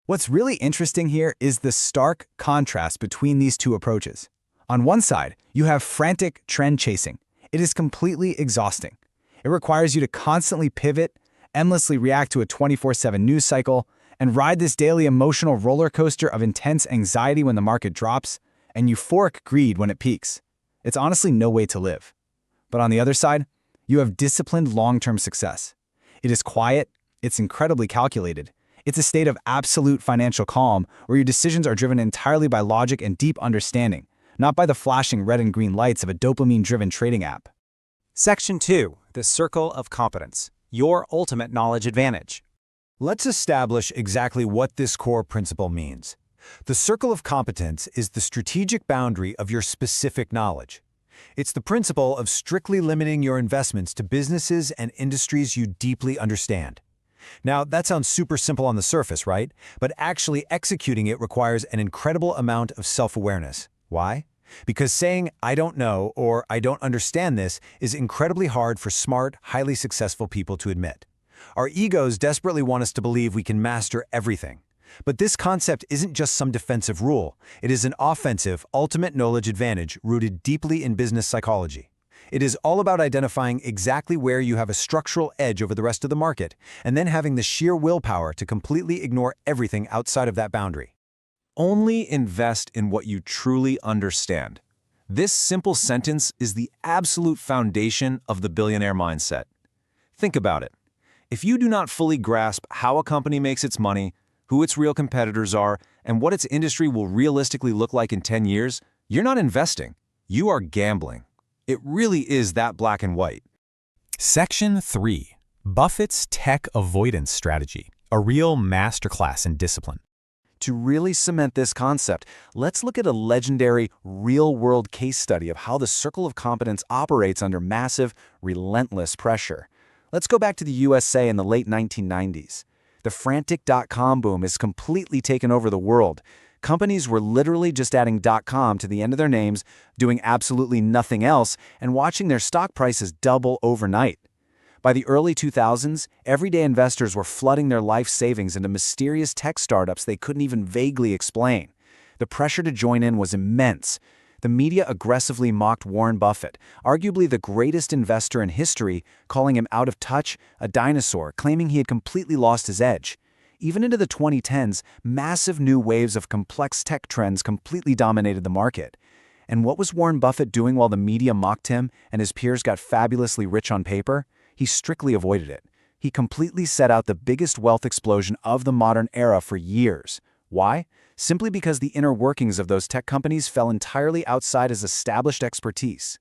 What's really interesting here is the stark contrast between these two approaches. On one side, you have frantic trend chasing. It is completely exhausting. It requires you to constantly pivot, endlessly react to a 24/7 news cycle, and ride this daily emotional roller coaster of intense anxiety when the market drops and euphoric greed when it peaks. It's honestly no way to live. But on the other side, you have disciplined long-term success. It is quiet, it's incredibly calculated. It's a state of absolute financial calm where your decisions are driven entirely by logic and deep understanding, not by the flashing red and green lights of a dopamine-driven trading app. Section 2. The Circle of Competence. Your ultimate knowledge advantage. Let's establish exactly what this core principle means. The circle of competence is the strategic boundary of your specific knowledge. It's the principle of strictly limiting your investments to businesses and industries you deeply understand. Now, that sounds super simple on the surface, right? But actually executing it requires an incredible amount of self-awareness. Why? Because saying, I don't know, or I don't understand this is incredibly hard for smart, highly successful people to admit. Our egos desperately want us to believe we can master everything. But this concept isn't just some defensive rule. It is an offensive, ultimate knowledge advantage rooted deeply in business psychology. It is all about identifying exactly where you have a structural edge over the rest of the market, and then having the sheer willpower to completely ignore everything outside of that boundary. Only invest in what you truly understand. This simple sentence is the absolute foundation of the billionaire mindset. Think about it. If you do not fully grasp how a company makes its money, who its real competitors are, and what its industry will realistically look like in 10 years, you're not investing. You are gambling. It really is that black and white. Section 3. Buffett's tech avoidance strategy. A real masterclass in discipline. To really cement this concept, let's look at a legendary, real-world case study of how the circle of competence operates under massive, relentless pressure. Let's go back to the USA in the late 1990s. The frantic .com boom has completely taken over the world. Companies were literally just adding .com to the end of their names, doing absolutely nothing else, and watching their stock prices double overnight. By the early 2000s, everyday investors were flooding their life savings into mysterious tech startups they couldn't even vaguely explain. The pressure to join in was immense. The media aggressively mocked Warren Buffett, arguably the greatest investor in history, calling him out of touch, a dinosaur, claiming he had completely lost his edge. Even into the 2010s, massive new waves of complex tech trends completely dominated the market. And what was Warren Buffett doing while the media mocked him and his peers got fabulously rich on paper? He strictly avoided it. He completely set out the biggest wealth explosion of the modern era for years. Why? Simply because the inner workings of those tech companies fell entirely outside his established expertise.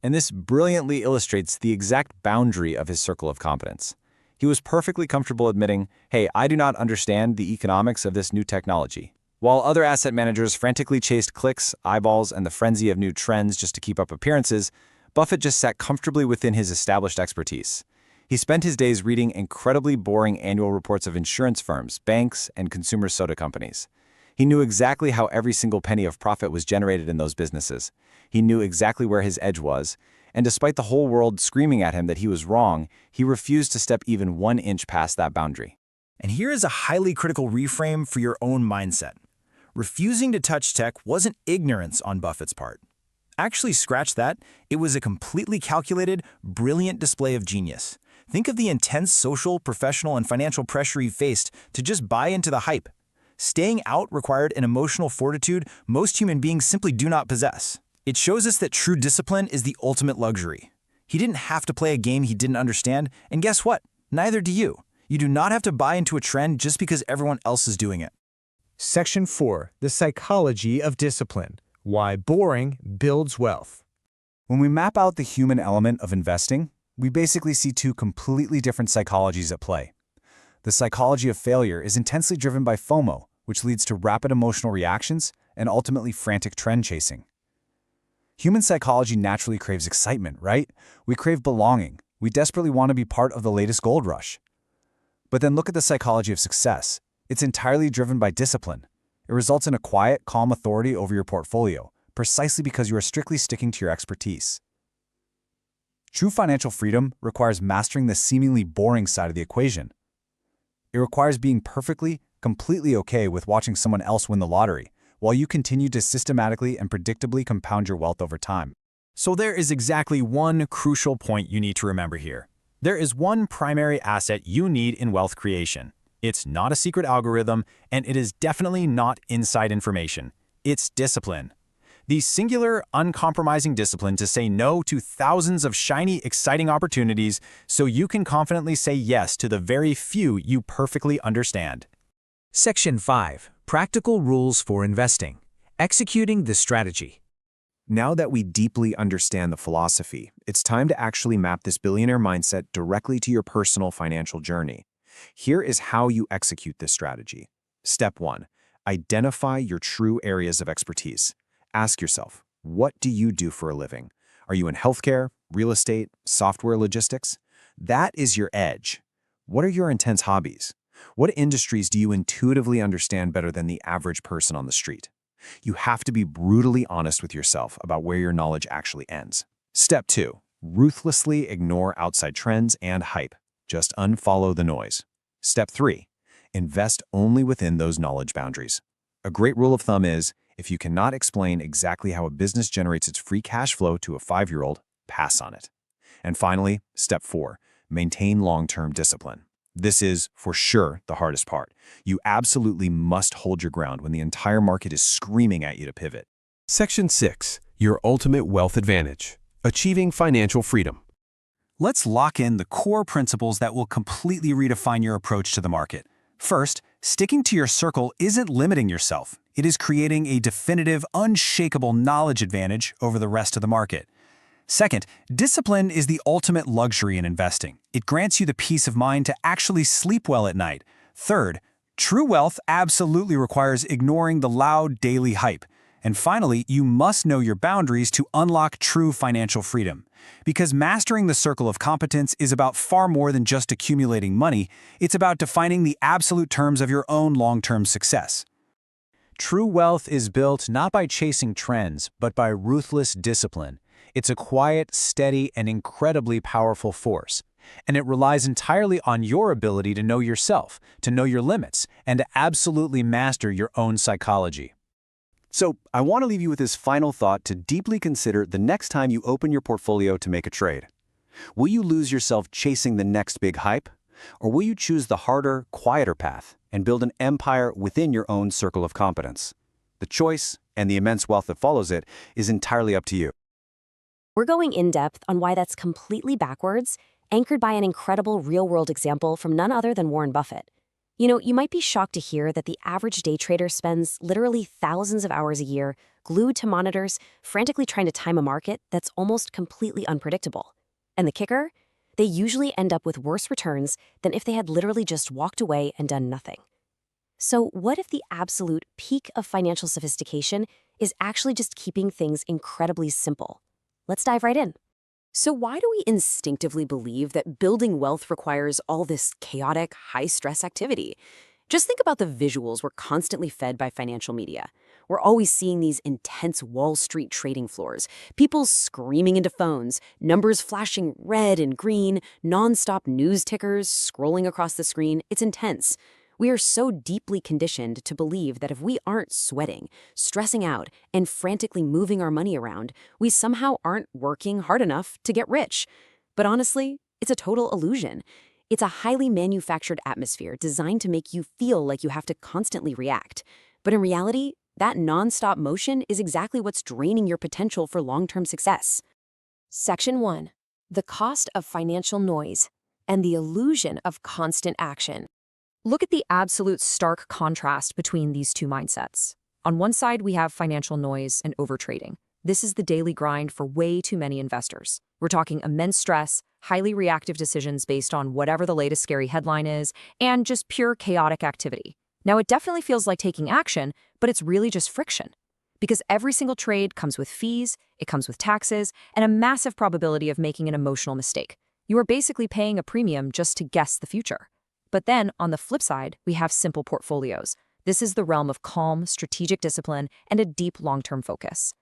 And this brilliantly illustrates the exact boundary of his circle of competence. He was perfectly comfortable admitting, hey, I do not understand the economics of this new technology. While other asset managers frantically chased clicks, eyeballs, and the frenzy of new trends just to keep up appearances, Buffett just sat comfortably within his established expertise. He spent his days reading incredibly boring annual reports of insurance firms, banks, and consumer soda companies. He knew exactly how every single penny of profit was generated in those businesses. He knew exactly where his edge was, and despite the whole world screaming at him that he was wrong, he refused to step even 1 inch past that boundary. And here is a highly critical reframe for your own mindset. Refusing to touch tech wasn't ignorance on Buffett's part. Actually, scratch that, it was a completely calculated, brilliant display of genius. Think of the intense social, professional, and financial pressure he faced to just buy into the hype. Staying out required an emotional fortitude most human beings simply do not possess. It shows us that true discipline is the ultimate luxury. He didn't have to play a game he didn't understand, and guess what? Neither do you. You do not have to buy into a trend just because everyone else is doing it. Section 4. The Psychology of Discipline. Why boring builds wealth. When we map out the human element of investing, we basically see two completely different psychologies at play. The psychology of failure is intensely driven by FOMO, which leads to rapid emotional reactions and ultimately frantic trend chasing. Human psychology naturally craves excitement, right? We crave belonging. We desperately want to be part of the latest gold rush. But then look at the psychology of success. It's entirely driven by discipline. It results in a quiet, calm authority over your portfolio, precisely because you are strictly sticking to your expertise. True financial freedom requires mastering the seemingly boring side of the equation. It requires being perfectly, completely okay with watching someone else win the lottery, while you continue to systematically and predictably compound your wealth over time. So there is exactly one crucial point you need to remember here. There is one primary asset you need in wealth creation. It's not a secret algorithm, and it is definitely not inside information. It's discipline. The singular, uncompromising discipline to say no to thousands of shiny, exciting opportunities so you can confidently say yes to the very few you perfectly understand. Section 5. Practical Rules for Investing. Executing the Strategy. Now that we deeply understand the philosophy, it's time to actually map this billionaire mindset directly to your personal financial journey. Here is how you execute this strategy. Step 1. Identify your true areas of expertise. Ask yourself, what do you do for a living? Are you in healthcare, real estate, software logistics? That is your edge. What are your intense hobbies? What industries do you intuitively understand better than the average person on the street? You have to be brutally honest with yourself about where your knowledge actually ends. Step 2. Ruthlessly ignore outside trends and hype. Just unfollow the noise. Step 3. Invest only within those knowledge boundaries. A great rule of thumb is, if you cannot explain exactly how a business generates its free cash flow to a 5-year-old, pass on it. And finally, Step 4. Maintain long-term discipline. This is, for sure, the hardest part. You absolutely must hold your ground when the entire market is screaming at you to pivot. Section 6. Your Ultimate Wealth Advantage. Achieving Financial Freedom. Let's lock in the core principles that will completely redefine your approach to the market. First, sticking to your circle isn't limiting yourself. It is creating a definitive, unshakable knowledge advantage over the rest of the market. Second, discipline is the ultimate luxury in investing. It grants you the peace of mind to actually sleep well at night. Third, true wealth absolutely requires ignoring the loud daily hype. And finally, you must know your boundaries to unlock true financial freedom. Because mastering the circle of competence is about far more than just accumulating money, it's about defining the absolute terms of your own long-term success. True wealth is built not by chasing trends, but by ruthless discipline. It's a quiet, steady, and incredibly powerful force. And it relies entirely on your ability to know yourself, to know your limits, and to absolutely master your own psychology. So, I want to leave you with this final thought to deeply consider the next time you open your portfolio to make a trade. Will you lose yourself chasing the next big hype? Or will you choose the harder, quieter path and build an empire within your own circle of competence? The choice, and the immense wealth that follows it, is entirely up to you. We're going in-depth on why that's completely backwards, anchored by an incredible real-world example from none other than Warren Buffett. You know, you might be shocked to hear that the average day trader spends literally thousands of hours a year glued to monitors, frantically trying to time a market that's almost completely unpredictable. And the kicker? They usually end up with worse returns than if they had literally just walked away and done nothing. So what if the absolute peak of financial sophistication is actually just keeping things incredibly simple? Let's dive right in. So why do we instinctively believe that building wealth requires all this chaotic, high-stress activity? Just think about the visuals we're constantly fed by financial media. We're always seeing these intense Wall Street trading floors, people screaming into phones, numbers flashing red and green, nonstop news tickers scrolling across the screen. It's intense. We are so deeply conditioned to believe that if we aren't sweating, stressing out, and frantically moving our money around, we somehow aren't working hard enough to get rich. But honestly, it's a total illusion. It's a highly manufactured atmosphere designed to make you feel like you have to constantly react. But in reality, that nonstop motion is exactly what's draining your potential for long-term success. Section 1. The cost of financial noise and the illusion of constant action. Look at the absolute stark contrast between these two mindsets. On one side, we have financial noise and overtrading. This is the daily grind for way too many investors. We're talking immense stress, highly reactive decisions based on whatever the latest scary headline is, and just pure chaotic activity. Now, it definitely feels like taking action, but it's really just friction. Because every single trade comes with fees, it comes with taxes, and a massive probability of making an emotional mistake. You are basically paying a premium just to guess the future. But then, on the flip side, we have simple portfolios. This is the realm of calm, strategic discipline and a deep long-term focus.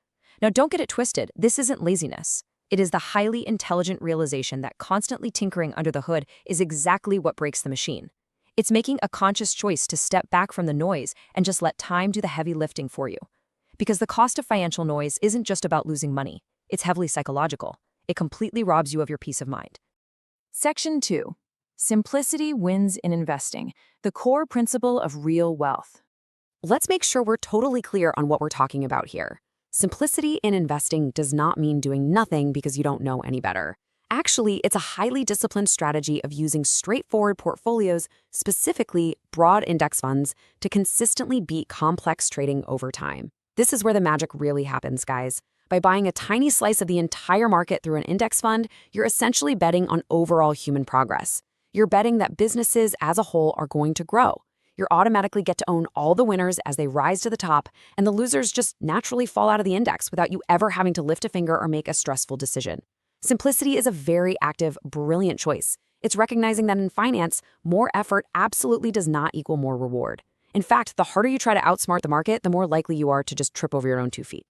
Now, don't get it twisted. This isn't laziness. It is the highly intelligent realization that constantly tinkering under the hood is exactly what breaks the machine. It's making a conscious choice to step back from the noise and just let time do the heavy lifting for you. Because the cost of financial noise isn't just about losing money. It's heavily psychological. It completely robs you of your peace of mind. Section 2. Simplicity wins in investing, the core principle of real wealth. Let's make sure we're totally clear on what we're talking about here. Simplicity in investing does not mean doing nothing because you don't know any better. Actually, it's a highly disciplined strategy of using straightforward portfolios, specifically broad index funds, to consistently beat complex trading over time. This is where the magic really happens, guys. By buying a tiny slice of the entire market through an index fund, you're essentially betting on overall human progress. You're betting that businesses as a whole are going to grow. You automatically get to own all the winners as they rise to the top, and the losers just naturally fall out of the index without you ever having to lift a finger or make a stressful decision. Simplicity is a very active, brilliant choice. It's recognizing that in finance, more effort absolutely does not equal more reward. In fact, the harder you try to outsmart the market, the more likely you are to just trip over your own 2 feet.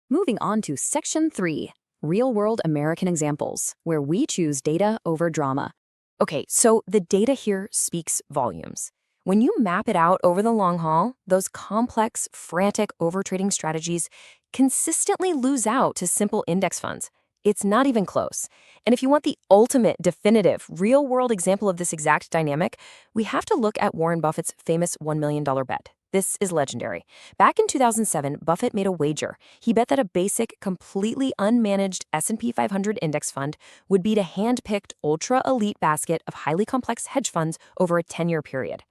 Moving on to Section 3, Real-World American Examples, where we choose data over drama. Okay, so the data here speaks volumes. When you map it out over the long haul, those complex, frantic overtrading strategies consistently lose out to simple index funds. It's not even close. And if you want the ultimate, definitive, real-world example of this exact dynamic, we have to look at Warren Buffett's famous $1 million bet. This is legendary. Back in 2007, Buffett made a wager. He bet that a basic, completely unmanaged S&P 500 index fund would beat a hand-picked, ultra-elite basket of highly complex hedge funds over a 10-year period.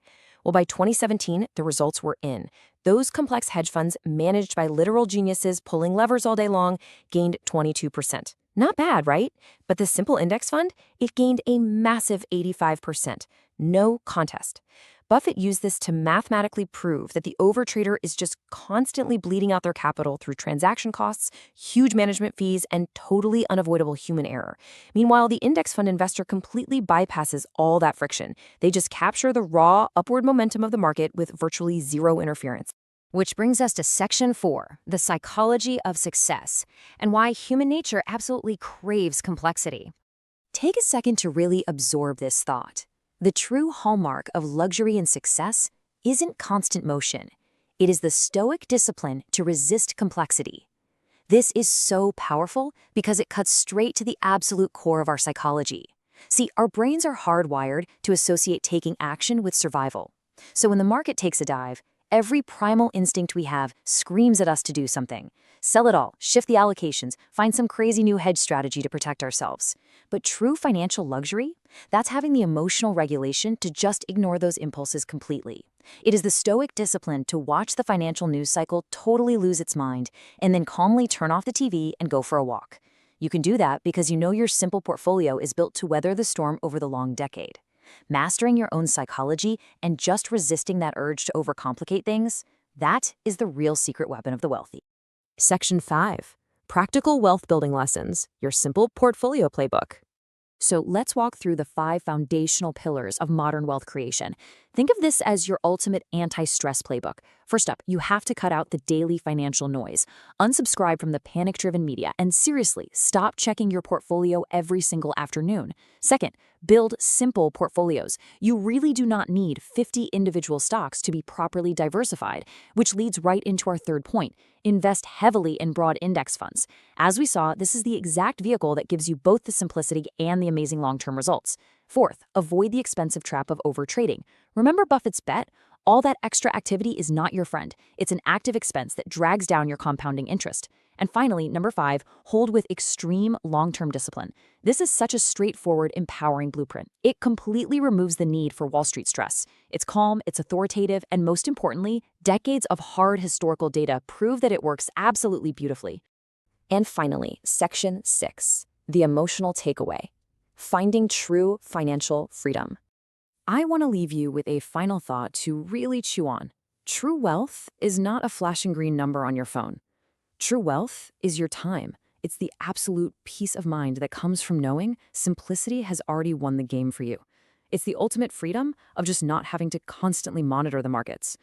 Well, by 2017, the results were in. Those complex hedge funds, managed by literal geniuses pulling levers all day long, gained 22%. Not bad, right? But the simple index fund, it gained a massive 85%. No contest. Buffett used this to mathematically prove that the overtrader is just constantly bleeding out their capital through transaction costs, huge management fees, and totally unavoidable human error. Meanwhile, the index fund investor completely bypasses all that friction. They just capture the raw, upward momentum of the market with virtually zero interference. Which brings us to Section 4, the psychology of success, and why human nature absolutely craves complexity. Take a second to really absorb this thought. The true hallmark of luxury and success isn't constant motion. It is the stoic discipline to resist complexity. This is so powerful because it cuts straight to the absolute core of our psychology. See, our brains are hardwired to associate taking action with survival. So when the market takes a dive, every primal instinct we have screams at us to do something. Sell it all, shift the allocations, find some crazy new hedge strategy to protect ourselves. But true financial luxury? That's having the emotional regulation to just ignore those impulses completely. It is the stoic discipline to watch the financial news cycle totally lose its mind and then calmly turn off the TV and go for a walk. You can do that because you know your simple portfolio is built to weather the storm over the long decade. Mastering your own psychology and just resisting that urge to overcomplicate things, that is the real secret weapon of the wealthy. Section 5. Practical Wealth Building Lessons, your simple portfolio playbook. So let's walk through the 5 foundational pillars of modern wealth creation. Think of this as your ultimate anti-stress playbook. First up, you have to cut out the daily financial noise. Unsubscribe from the panic-driven media, and seriously, stop checking your portfolio every single afternoon. Second, build simple portfolios. You really do not need 50 individual stocks to be properly diversified, which leads right into our third point. Invest heavily in broad index funds. As we saw, this is the exact vehicle that gives you both the simplicity and the amazing long-term results. Fourth, avoid the expensive trap of overtrading. Remember Buffett's bet? All that extra activity is not your friend. It's an active expense that drags down your compounding interest. And finally, number 5, hold with extreme long-term discipline. This is such a straightforward, empowering blueprint. It completely removes the need for Wall Street stress. It's calm, it's authoritative, and most importantly, decades of hard historical data prove that it works absolutely beautifully. And finally, Section 6, the emotional takeaway. Finding true financial freedom. I want to leave you with a final thought to really chew on. True wealth is not a flashing green number on your phone. True wealth is your time. It's the absolute peace of mind that comes from knowing simplicity has already won the game for you. It's the ultimate freedom of just not having to constantly monitor the markets.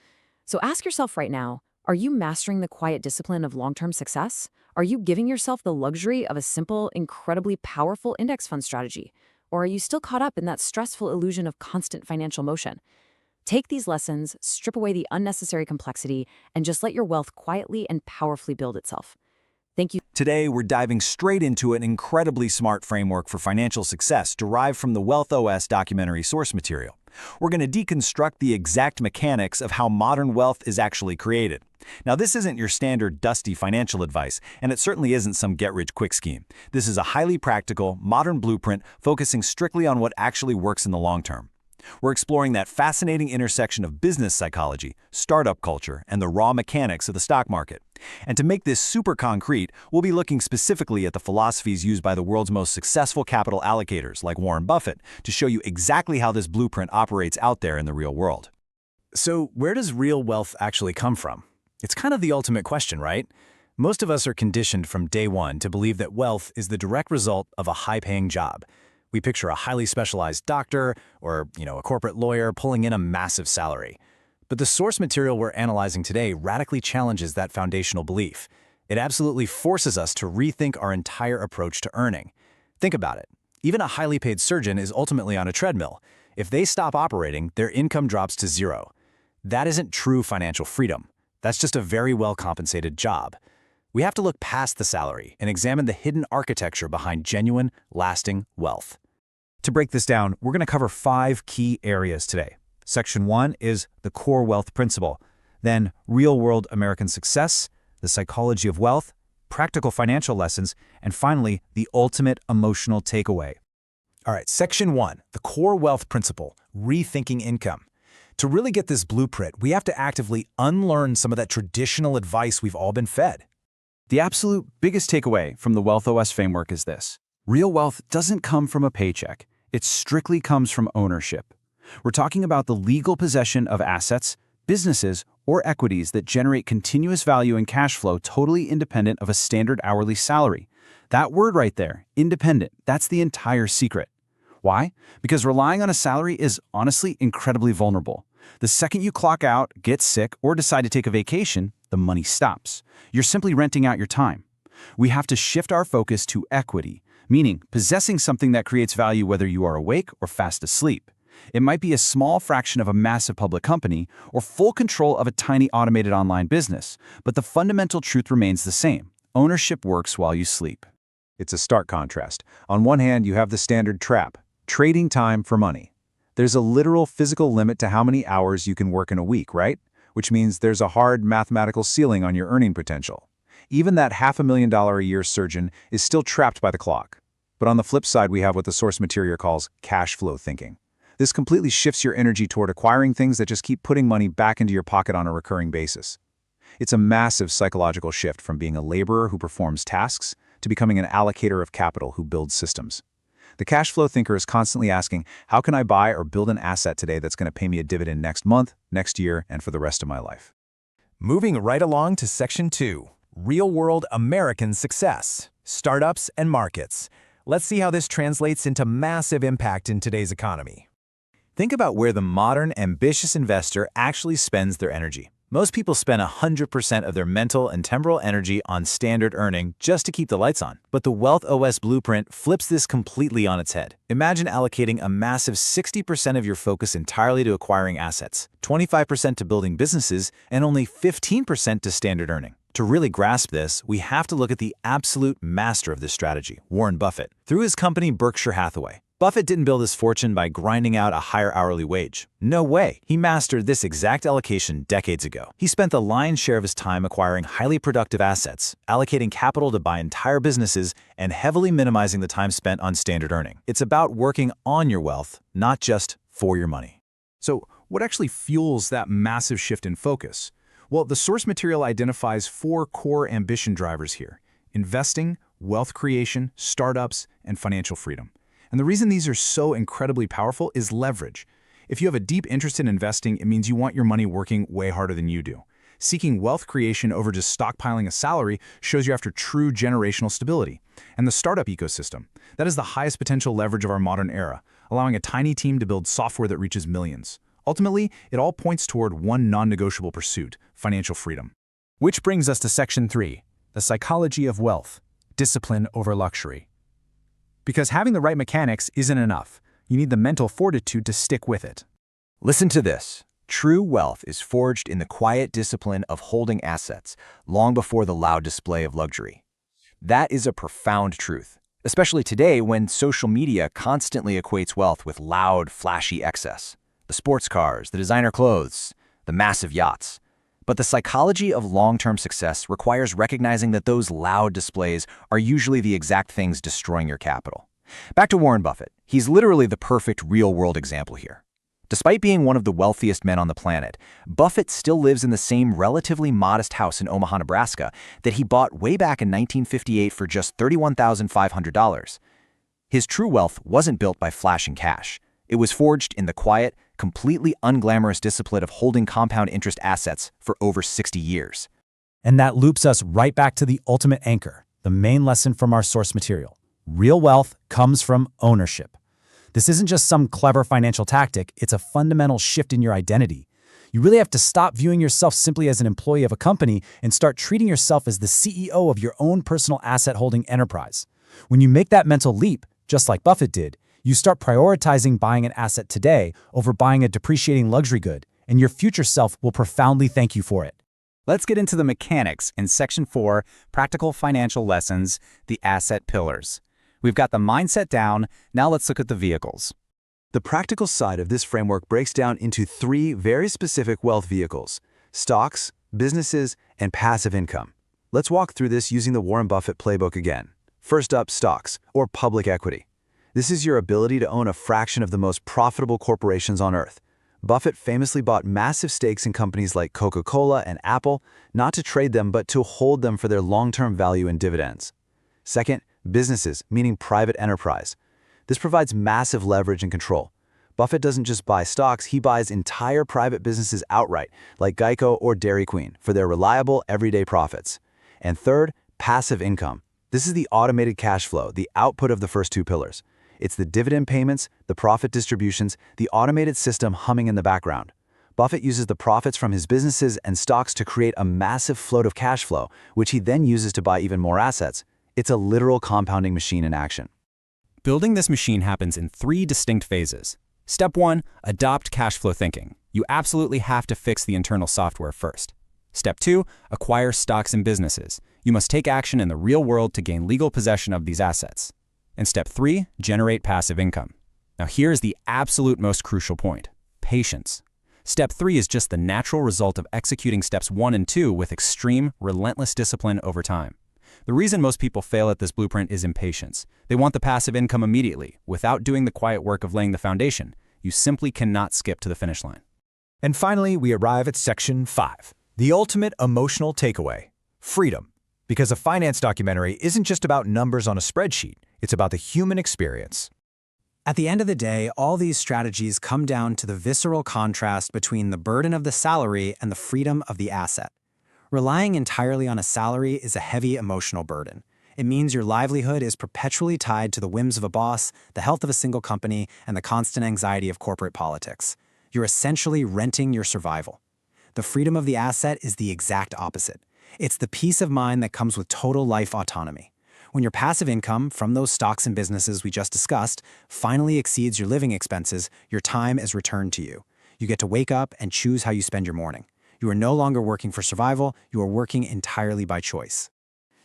So ask yourself right now, are you mastering the quiet discipline of long-term success? Are you giving yourself the luxury of a simple, incredibly powerful index fund strategy? Or are you still caught up in that stressful illusion of constant financial motion? Take these lessons, strip away the unnecessary complexity, and just let your wealth quietly and powerfully build itself. Thank you. Today, we're diving straight into an incredibly smart framework for financial success derived from the WealthOS documentary source material. We're going to deconstruct the exact mechanics of how modern wealth is actually created. Now, this isn't your standard dusty financial advice, and it certainly isn't some get-rich-quick scheme. This is a highly practical, modern blueprint focusing strictly on what actually works in the long term. We're exploring that fascinating intersection of business psychology, startup culture, and the raw mechanics of the stock market. And to make this super concrete, we'll be looking specifically at the philosophies used by the world's most successful capital allocators, like Warren Buffett, to show you exactly how this blueprint operates out there in the real world. So, where does real wealth actually come from? It's kind of the ultimate question, right? Most of us are conditioned from day one to believe that wealth is the direct result of a high-paying job. We picture a highly specialized doctor or, a corporate lawyer pulling in a massive salary. But the source material we're analyzing today radically challenges that foundational belief. It absolutely forces us to rethink our entire approach to earning. Think about it. Even a highly paid surgeon is ultimately on a treadmill. If they stop operating, their income drops to zero. That isn't true financial freedom. That's just a very well-compensated job. We have to look past the salary and examine the hidden architecture behind genuine, lasting wealth. To break this down, we're going to cover 5 key areas today. Section 1 is the core wealth principle, then real-world American success, the psychology of wealth, practical financial lessons, and finally, the ultimate emotional takeaway. All right, Section 1, the core wealth principle, rethinking income. To really get this blueprint, we have to actively unlearn some of that traditional advice we've all been fed. The absolute biggest takeaway from the WealthOS framework is this. Real wealth doesn't come from a paycheck. It strictly comes from ownership. We're talking about the legal possession of assets, businesses, or equities that generate continuous value and cash flow totally independent of a standard hourly salary. That word right there, independent, that's the entire secret. Why? Because relying on a salary is honestly incredibly vulnerable. The second you clock out, get sick, or decide to take a vacation, the money stops. You're simply renting out your time. We have to shift our focus to equity, meaning possessing something that creates value whether you are awake or fast asleep. It might be a small fraction of a massive public company or full control of a tiny automated online business, but the fundamental truth remains the same. Ownership works while you sleep. It's a stark contrast. On one hand, you have the standard trap, trading time for money. There's a literal physical limit to how many hours you can work in a week, right? Which means there's a hard mathematical ceiling on your earning potential. Even that $500,000 a year surgeon is still trapped by the clock. But on the flip side, we have what the source material calls cash flow thinking. This completely shifts your energy toward acquiring things that just keep putting money back into your pocket on a recurring basis. It's a massive psychological shift from being a laborer who performs tasks to becoming an allocator of capital who builds systems. The cash flow thinker is constantly asking, how can I buy or build an asset today that's going to pay me a dividend next month, next year, and for the rest of my life? Moving right along to Section 2, Real-World American Success, Startups and Markets. Let's see how this translates into massive impact in today's economy. Think about where the modern, ambitious investor actually spends their energy. Most people spend 100% of their mental and temporal energy on standard earning just to keep the lights on. But the WealthOS blueprint flips this completely on its head. Imagine allocating a massive 60% of your focus entirely to acquiring assets, 25% to building businesses, and only 15% to standard earning. To really grasp this, we have to look at the absolute master of this strategy, Warren Buffett. Through his company Berkshire Hathaway, Buffett didn't build his fortune by grinding out a higher hourly wage. No way. He mastered this exact allocation decades ago. He spent the lion's share of his time acquiring highly productive assets, allocating capital to buy entire businesses, and heavily minimizing the time spent on standard earning. It's about working on your wealth, not just for your money. So, what actually fuels that massive shift in focus? Well, the source material identifies 4 core ambition drivers here: investing, wealth creation, startups, and financial freedom. And the reason these are so incredibly powerful is leverage. If you have a deep interest in investing, it means you want your money working way harder than you do. Seeking wealth creation over just stockpiling a salary shows you're after true generational stability. And the startup ecosystem, that is the highest potential leverage of our modern era, allowing a tiny team to build software that reaches millions. Ultimately, it all points toward one non-negotiable pursuit: financial freedom. Which brings us to Section 3, the psychology of wealth, discipline over luxury. Because having the right mechanics isn't enough. You need the mental fortitude to stick with it. Listen to this. True wealth is forged in the quiet discipline of holding assets, long before the loud display of luxury. That is a profound truth, especially today when social media constantly equates wealth with loud, flashy excess. The sports cars, the designer clothes, the massive yachts. But the psychology of long-term success requires recognizing that those loud displays are usually the exact things destroying your capital. Back to Warren Buffett. He's literally the perfect real-world example here. Despite being one of the wealthiest men on the planet, Buffett still lives in the same relatively modest house in Omaha, Nebraska that he bought way back in 1958 for just $31,500. His true wealth wasn't built by flashing cash. It was forged in the quiet, completely unglamorous discipline of holding compound interest assets for over 60 years. And that loops us right back to the ultimate anchor, the main lesson from our source material. Real wealth comes from ownership. This isn't just some clever financial tactic, it's a fundamental shift in your identity. You really have to stop viewing yourself simply as an employee of a company and start treating yourself as the CEO of your own personal asset-holding enterprise. When you make that mental leap, just like Buffett did, you start prioritizing buying an asset today over buying a depreciating luxury good, and your future self will profoundly thank you for it. Let's get into the mechanics in Section 4, Practical Financial Lessons, the Asset Pillars. We've got the mindset down, now let's look at the vehicles. The practical side of this framework breaks down into 3 very specific wealth vehicles: stocks, businesses, and passive income. Let's walk through this using the Warren Buffett playbook again. First up, stocks, or public equity. This is your ability to own a fraction of the most profitable corporations on earth. Buffett famously bought massive stakes in companies like Coca-Cola and Apple, not to trade them but to hold them for their long-term value and dividends. Second, businesses, meaning private enterprise. This provides massive leverage and control. Buffett doesn't just buy stocks, he buys entire private businesses outright, like Geico or Dairy Queen, for their reliable, everyday profits. And third, passive income. This is the automated cash flow, the output of the first 2 pillars. It's the dividend payments, the profit distributions, the automated system humming in the background. Buffett uses the profits from his businesses and stocks to create a massive float of cash flow, which he then uses to buy even more assets. It's a literal compounding machine in action. Building this machine happens in 3 distinct phases. Step 1, adopt cash flow thinking. You absolutely have to fix the internal software first. Step 2, acquire stocks and businesses. You must take action in the real world to gain legal possession of these assets. And step 3, generate passive income. Now here is the absolute most crucial point: patience. Step 3 is just the natural result of executing steps 1 and 2 with extreme, relentless discipline over time. The reason most people fail at this blueprint is impatience. They want the passive income immediately, without doing the quiet work of laying the foundation. You simply cannot skip to the finish line. And finally, we arrive at Section 5, the ultimate emotional takeaway: freedom. Because a finance documentary isn't just about numbers on a spreadsheet, it's about the human experience. At the end of the day, all these strategies come down to the visceral contrast between the burden of the salary and the freedom of the asset. Relying entirely on a salary is a heavy emotional burden. It means your livelihood is perpetually tied to the whims of a boss, the health of a single company, and the constant anxiety of corporate politics. You're essentially renting your survival. The freedom of the asset is the exact opposite. It's the peace of mind that comes with total life autonomy. When your passive income from those stocks and businesses we just discussed finally exceeds your living expenses, your time is returned to you. You get to wake up and choose how you spend your morning. You are no longer working for survival, you are working entirely by choice.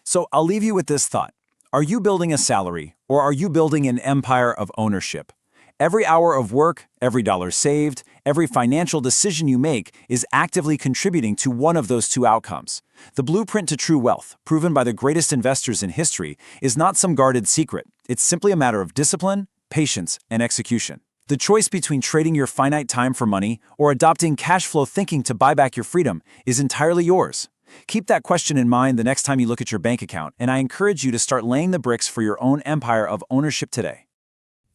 So I'll leave you with this thought. Are you building a salary, or are you building an empire of ownership? Every hour of work, every dollar saved, every financial decision you make is actively contributing to one of those two outcomes. The blueprint to true wealth, proven by the greatest investors in history, is not some guarded secret. It's simply a matter of discipline, patience, and execution. The choice between trading your finite time for money or adopting cash flow thinking to buy back your freedom is entirely yours. Keep that question in mind the next time you look at your bank account, and I encourage you to start laying the bricks for your own empire of ownership today.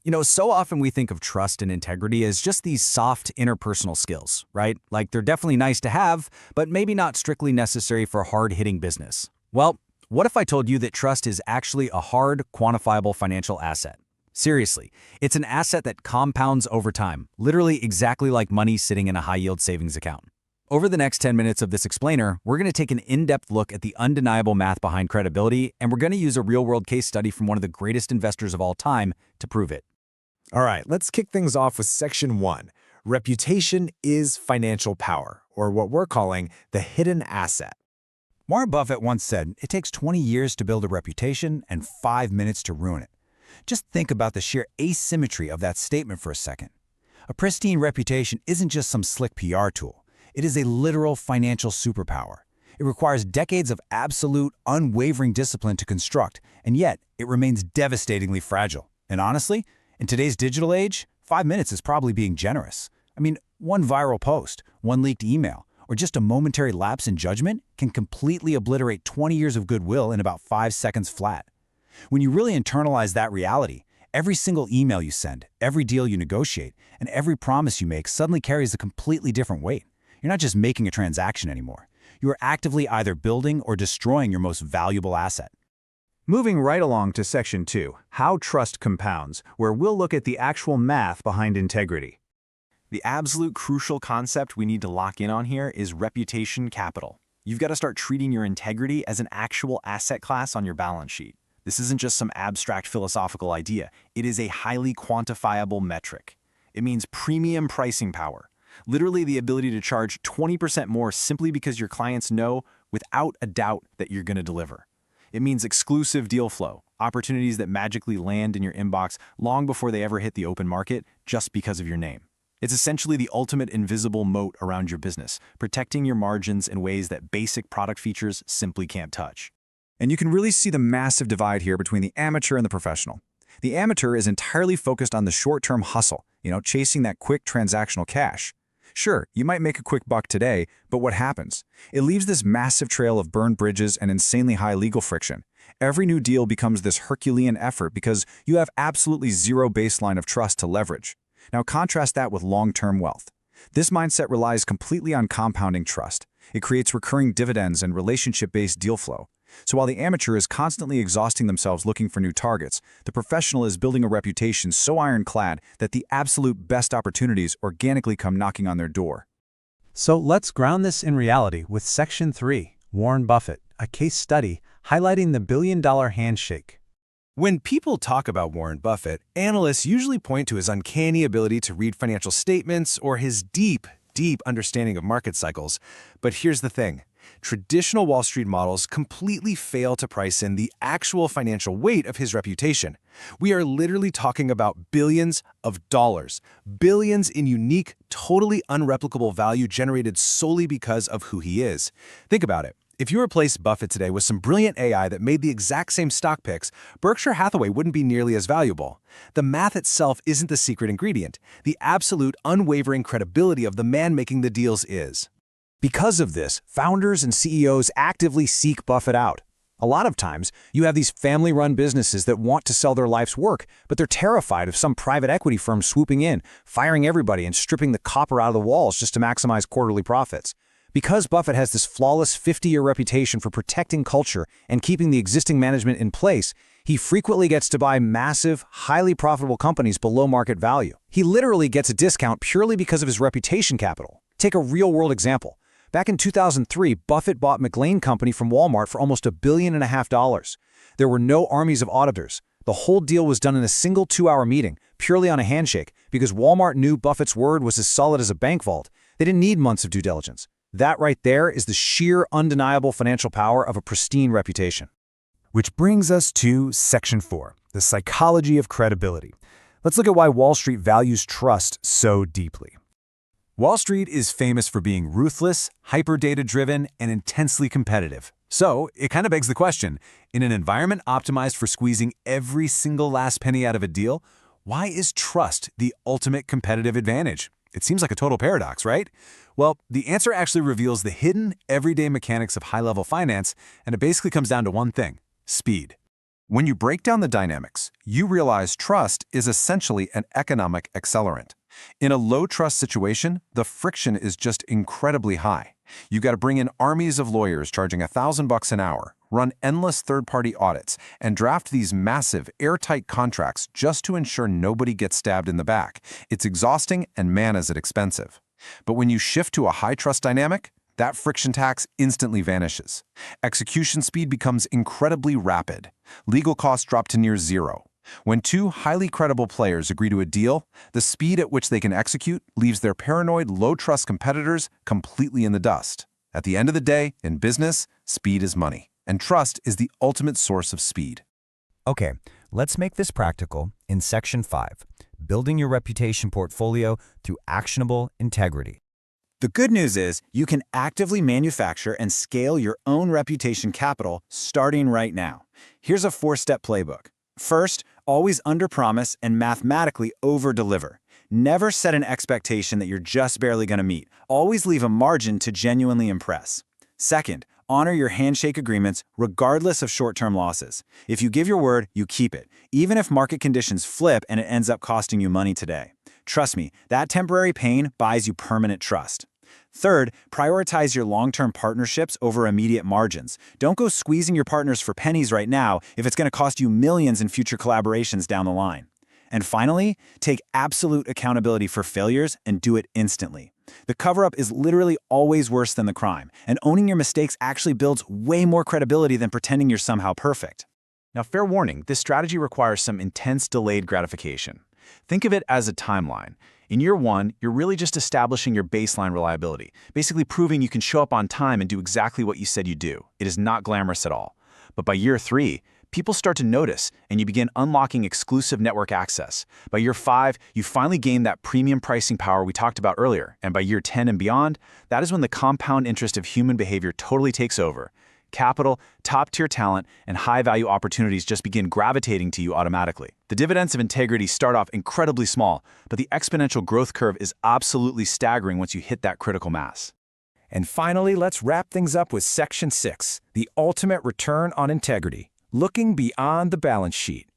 You know, so often we think of trust and integrity as just these soft interpersonal skills, right? Like they're definitely nice to have, but maybe not strictly necessary for hard-hitting business. Well, what if I told you that trust is actually a hard, quantifiable financial asset? Seriously, it's an asset that compounds over time, literally exactly like money sitting in a high-yield savings account. Over the next 10 minutes of this explainer, we're going to take an in-depth look at the undeniable math behind credibility, and we're going to use a real-world case study from one of the greatest investors of all time to prove it. All right, let's kick things off with Section 1. Reputation is financial power, or what we're calling the hidden asset. Warren Buffett once said, "It takes 20 years to build a reputation and 5 minutes to ruin it." Just think about the sheer asymmetry of that statement for a second. A pristine reputation isn't just some slick PR tool. It is a literal financial superpower. It requires decades of absolute, unwavering discipline to construct, and yet it remains devastatingly fragile. And honestly, in today's digital age, 5 minutes is probably being generous. I mean, one viral post, one leaked email, or just a momentary lapse in judgment can completely obliterate 20 years of goodwill in about 5 seconds flat. When you really internalize that reality, every single email you send, every deal you negotiate, and every promise you make suddenly carries a completely different weight. You're not just making a transaction anymore. You are actively either building or destroying your most valuable asset. Moving right along to Section 2, How Trust Compounds, where we'll look at the actual math behind integrity. The absolute crucial concept we need to lock in on here is reputation capital. You've got to start treating your integrity as an actual asset class on your balance sheet. This isn't just some abstract philosophical idea. It is a highly quantifiable metric. It means premium pricing power. Literally the ability to charge 20% more simply because your clients know without a doubt that you're going to deliver. It means exclusive deal flow, opportunities that magically land in your inbox long before they ever hit the open market just because of your name. It's essentially the ultimate invisible moat around your business, protecting your margins in ways that basic product features simply can't touch. And you can really see the massive divide here between the amateur and the professional. The amateur is entirely focused on the short-term hustle, chasing that quick transactional cash. Sure, you might make a quick buck today, but what happens? It leaves this massive trail of burned bridges and insanely high legal friction. Every new deal becomes this Herculean effort because you have absolutely zero baseline of trust to leverage. Now contrast that with long-term wealth. This mindset relies completely on compounding trust. It creates recurring dividends and relationship-based deal flow. So while the amateur is constantly exhausting themselves looking for new targets, the professional is building a reputation so ironclad that the absolute best opportunities organically come knocking on their door. So let's ground this in reality with Section 3, Warren Buffett, a case study highlighting the billion-dollar handshake. When people talk about Warren Buffett, analysts usually point to his uncanny ability to read financial statements or his deep understanding of market cycles. But here's the thing. Traditional Wall Street models completely fail to price in the actual financial weight of his reputation. We are literally talking about billions of dollars, billions in unique, totally unreplicable value generated solely because of who he is. Think about it. If you replaced Buffett today with some brilliant AI that made the exact same stock picks, Berkshire Hathaway wouldn't be nearly as valuable. The math itself isn't the secret ingredient. The absolute, unwavering credibility of the man making the deals is. Because of this, founders and CEOs actively seek Buffett out. A lot of times, you have these family-run businesses that want to sell their life's work, but they're terrified of some private equity firm swooping in, firing everybody and stripping the copper out of the walls just to maximize quarterly profits. Because Buffett has this flawless 50-year reputation for protecting culture and keeping the existing management in place, he frequently gets to buy massive, highly profitable companies below market value. He literally gets a discount purely because of his reputation capital. Take a real-world example. Back in 2003, Buffett bought McLane Company from Walmart for almost $1.5 billion. There were no armies of auditors. The whole deal was done in a single 2-hour meeting, purely on a handshake, because Walmart knew Buffett's word was as solid as a bank vault. They didn't need months of due diligence. That right there is the sheer, undeniable financial power of a pristine reputation. Which brings us to Section 4, the psychology of credibility. Let's look at why Wall Street values trust so deeply. Wall Street is famous for being ruthless, hyper-data-driven, and intensely competitive. So, it kind of begs the question, in an environment optimized for squeezing every single last penny out of a deal, why is trust the ultimate competitive advantage? It seems like a total paradox, right? Well, the answer actually reveals the hidden, everyday mechanics of high-level finance, and it basically comes down to one thing: speed. When you break down the dynamics, you realize trust is essentially an economic accelerant. In a low-trust situation, the friction is just incredibly high. You got to bring in armies of lawyers charging $1,000 an hour, run endless third-party audits, and draft these massive, airtight contracts just to ensure nobody gets stabbed in the back. It's exhausting, and man, is it expensive. But when you shift to a high-trust dynamic, that friction tax instantly vanishes. Execution speed becomes incredibly rapid. Legal costs drop to near zero. When two highly credible players agree to a deal, the speed at which they can execute leaves their paranoid, low-trust competitors completely in the dust. At the end of the day, in business, speed is money, and trust is the ultimate source of speed. Okay, let's make this practical in Section 5, building your reputation portfolio through actionable integrity. The good news is you can actively manufacture and scale your own reputation capital starting right now. Here's a 4-step playbook. First, always underpromise and mathematically over-deliver. Never set an expectation that you're just barely going to meet. Always leave a margin to genuinely impress. Second, honor your handshake agreements regardless of short-term losses. If you give your word, you keep it, even if market conditions flip and it ends up costing you money today. Trust me, that temporary pain buys you permanent trust. Third, prioritize your long-term partnerships over immediate margins. Don't go squeezing your partners for pennies right now if it's going to cost you millions in future collaborations down the line. And finally, take absolute accountability for failures and do it instantly. The cover-up is literally always worse than the crime, and owning your mistakes actually builds way more credibility than pretending you're somehow perfect. Now, fair warning, this strategy requires some intense delayed gratification. Think of it as a timeline. In year 1, you're really just establishing your baseline reliability, basically proving you can show up on time and do exactly what you said you do. It is not glamorous at all. But by year 3, people start to notice, and you begin unlocking exclusive network access. By year 5, you finally gain that premium pricing power we talked about earlier, and by year 10 and beyond, that is when the compound interest of human behavior totally takes over. Capital, top-tier talent, and high-value opportunities just begin gravitating to you automatically. The dividends of integrity start off incredibly small, but the exponential growth curve is absolutely staggering once you hit that critical mass. And finally, let's wrap things up with Section 6, the ultimate return on integrity, looking beyond the balance sheet.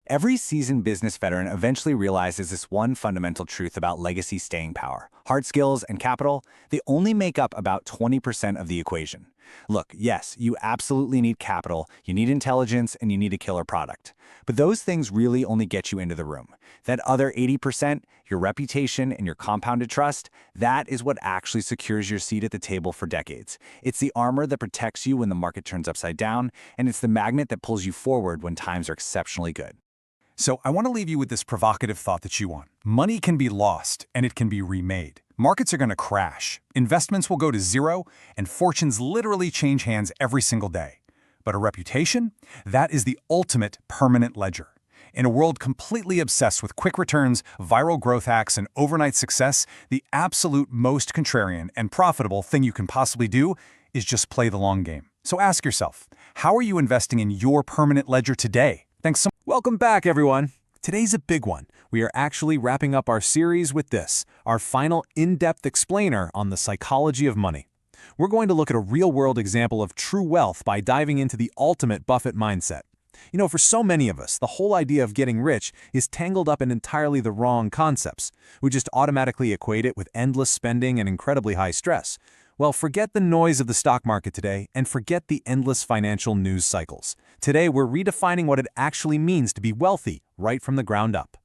Every seasoned business veteran eventually realizes this one fundamental truth about legacy staying power. Hard skills and capital, they only make up about 20% of the equation. Look, yes, you absolutely need capital, you need intelligence, and you need a killer product. But those things really only get you into the room. That other 80%, your reputation and your compounded trust, that is what actually secures your seat at the table for decades. It's the armor that protects you when the market turns upside down, and it's the magnet that pulls you forward when times are exceptionally good. So I want to leave you with this provocative thought that you want. Money can be lost, and it can be remade. Markets are going to crash, investments will go to zero, and fortunes literally change hands every single day. But a reputation? That is the ultimate permanent ledger. In a world completely obsessed with quick returns, viral growth hacks, and overnight success, the absolute most contrarian and profitable thing you can possibly do is just play the long game. So ask yourself, how are you investing in your permanent ledger today? Thanks so much. Welcome back, everyone. Today's a big one. We are actually wrapping up our series with this, our final in-depth explainer on the psychology of money. We're going to look at a real-world example of true wealth by diving into the ultimate Buffett mindset. You know, for so many of us, the whole idea of getting rich is tangled up in entirely the wrong concepts. We just automatically equate it with endless spending and incredibly high stress. Well, forget the noise of the stock market today and forget the endless financial news cycles. Today, we're redefining what it actually means to be wealthy right from the ground up.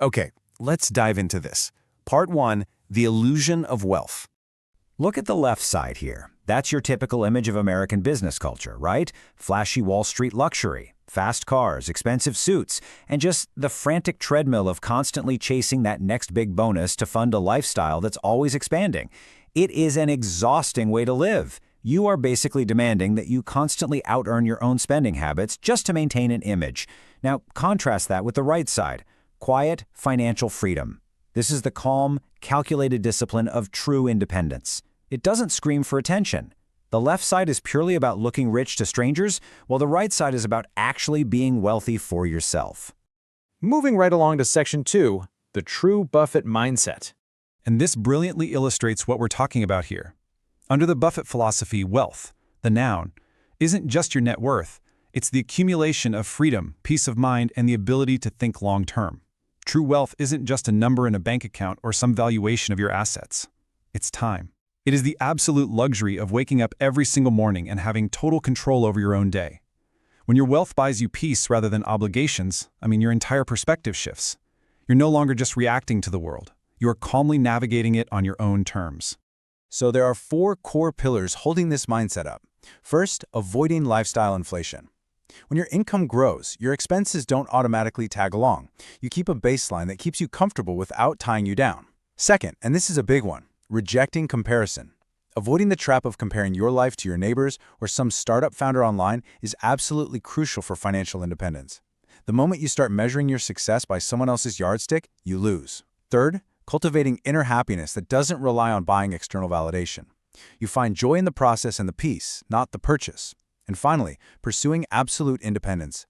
Okay, let's dive into this. Part 1, the illusion of wealth. Look at the left side here. That's your typical image of American business culture, right? Flashy Wall Street luxury, fast cars, expensive suits, and just the frantic treadmill of constantly chasing that next big bonus to fund a lifestyle that's always expanding. It is an exhausting way to live. You are basically demanding that you constantly out-earn your own spending habits just to maintain an image. Now, contrast that with the right side. Quiet financial freedom. This is the calm, calculated discipline of true independence. It doesn't scream for attention. The left side is purely about looking rich to strangers, while the right side is about actually being wealthy for yourself. Moving right along to Section 2, the true Buffett mindset. And this brilliantly illustrates what we're talking about here. Under the Buffett philosophy, wealth, the noun, isn't just your net worth. It's the accumulation of freedom, peace of mind, and the ability to think long-term. True wealth isn't just a number in a bank account or some valuation of your assets. It's time. It is the absolute luxury of waking up every single morning and having total control over your own day. When your wealth buys you peace rather than obligations, your entire perspective shifts. You're no longer just reacting to the world. You are calmly navigating it on your own terms. So there are 4 core pillars holding this mindset up. First, avoiding lifestyle inflation. When your income grows, your expenses don't automatically tag along. You keep a baseline that keeps you comfortable without tying you down. Second, and this is a big one, rejecting comparison. Avoiding the trap of comparing your life to your neighbors or some startup founder online is absolutely crucial for financial independence. The moment you start measuring your success by someone else's yardstick, you lose. Third, cultivating inner happiness that doesn't rely on buying external validation. You find joy in the process and the peace, not the purchase. And finally, pursuing absolute independence.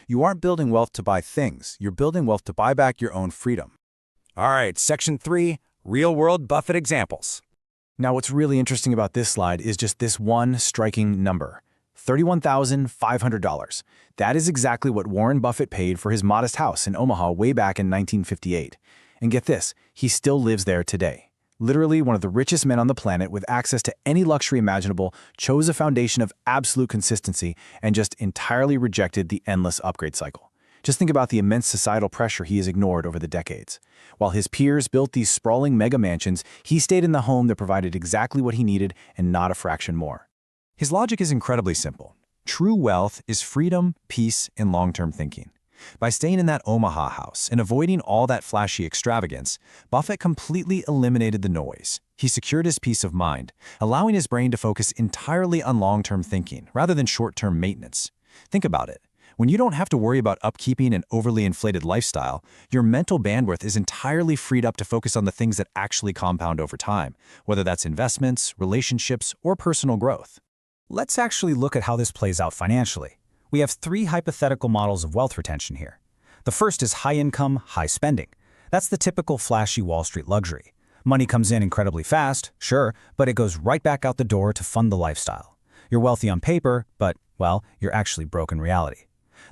You aren't building wealth to buy things, you're building wealth to buy back your own freedom. All right, Section 3, real-world Buffett examples. Now, what's really interesting about this slide is just this one striking number, $31,500. That is exactly what Warren Buffett paid for his modest house in Omaha way back in 1958. And get this, he still lives there today. Literally one of the richest men on the planet with access to any luxury imaginable, chose a foundation of absolute consistency and just entirely rejected the endless upgrade cycle. Just think about the immense societal pressure he has ignored over the decades. While his peers built these sprawling mega mansions, he stayed in the home that provided exactly what he needed and not a fraction more. His logic is incredibly simple. True wealth is freedom, peace, and long-term thinking. By staying in that Omaha house and avoiding all that flashy extravagance, Buffett completely eliminated the noise. He secured his peace of mind, allowing his brain to focus entirely on long-term thinking rather than short-term maintenance. Think about it. When you don't have to worry about upkeeping an overly inflated lifestyle, your mental bandwidth is entirely freed up to focus on the things that actually compound over time, whether that's investments, relationships, or personal growth. Let's actually look at how this plays out financially. We have 3 hypothetical models of wealth retention here. The first is high income, high spending. That's the typical flashy Wall Street luxury. Money comes in incredibly fast, sure, but it goes right back out the door to fund the lifestyle. You're wealthy on paper, but, well, you're actually broke in reality.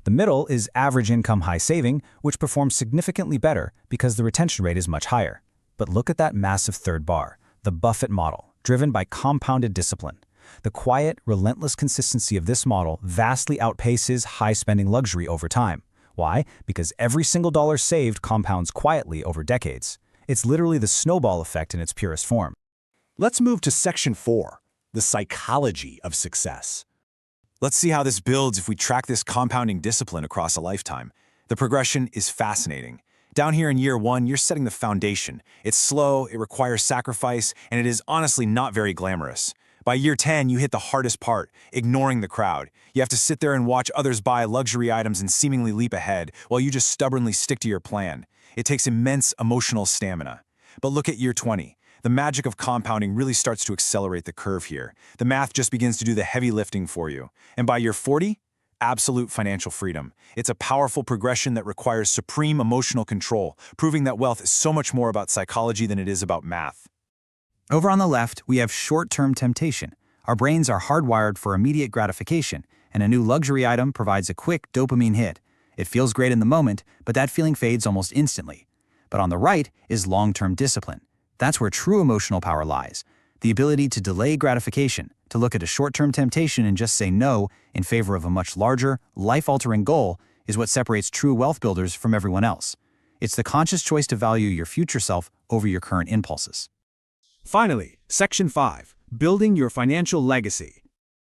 The middle is average income, high saving, which performs significantly better because the retention rate is much higher. But look at that massive third bar, the Buffett model, driven by compounded discipline. The quiet, relentless consistency of this model vastly outpaces high-spending luxury over time. Why? Because every single dollar saved compounds quietly over decades. It's literally the snowball effect in its purest form. Let's move to Section 4, the psychology of success. Let's see how this builds if we track this compounding discipline across a lifetime. The progression is fascinating. Down here in year 1, you're setting the foundation. It's slow, it requires sacrifice, and it is honestly not very glamorous. By year 10, you hit the hardest part, ignoring the crowd. You have to sit there and watch others buy luxury items and seemingly leap ahead, while you just stubbornly stick to your plan. It takes immense emotional stamina. But look at year 20. The magic of compounding really starts to accelerate the curve here. The math just begins to do the heavy lifting for you. And by year 40, absolute financial freedom. It's a powerful progression that requires supreme emotional control, proving that wealth is so much more about psychology than it is about math. Over on the left, we have short-term temptation. Our brains are hardwired for immediate gratification, and a new luxury item provides a quick dopamine hit. It feels great in the moment, but that feeling fades almost instantly. But on the right is long-term discipline. That's where true emotional power lies. The ability to delay gratification, to look at a short-term temptation and just say no in favor of a much larger, life-altering goal is what separates true wealth builders from everyone else. It's the conscious choice to value your future self over your current impulses. Finally, Section 5, Building Your Financial Legacy.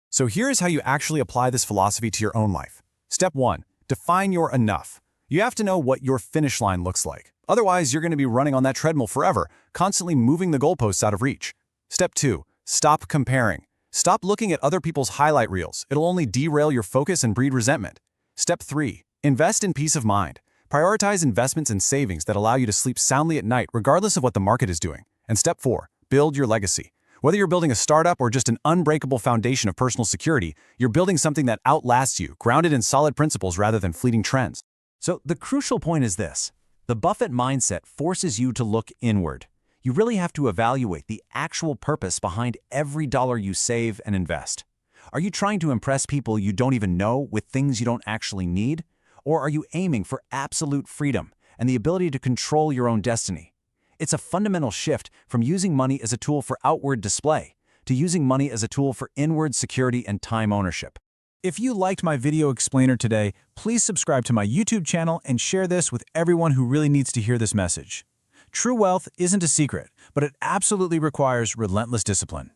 So here's how you actually apply this philosophy to your own life. Step 1. Define your enough. You have to know what your finish line looks like. Otherwise, you're going to be running on that treadmill forever, constantly moving the goalposts out of reach. Step 2. Stop comparing. Stop looking at other people's highlight reels. It'll only derail your focus and breed resentment. Step 3. Invest in peace of mind. Prioritize investments and savings that allow you to sleep soundly at night regardless of what the market is doing. And Step 4. Build your legacy. Whether you're building a startup or just an unbreakable foundation of personal security, you're building something that outlasts you, grounded in solid principles rather than fleeting trends. So the crucial point is this. The Buffett mindset forces you to look inward. You really have to evaluate the actual purpose behind every dollar you save and invest. Are you trying to impress people you don't even know with things you don't actually need? Or are you aiming for absolute freedom and the ability to control your own destiny? It's a fundamental shift from using money as a tool for outward display to using money as a tool for inward security and time ownership. If you liked my video explainer today, please subscribe to my YouTube channel and share this with everyone who really needs to hear this message. True wealth isn't a secret, but it absolutely requires relentless discipline.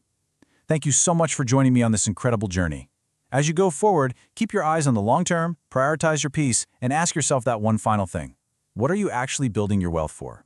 Thank you so much for joining me on this incredible journey. As you go forward, keep your eyes on the long term, prioritize your peace, and ask yourself that one final thing. What are you actually building your wealth for?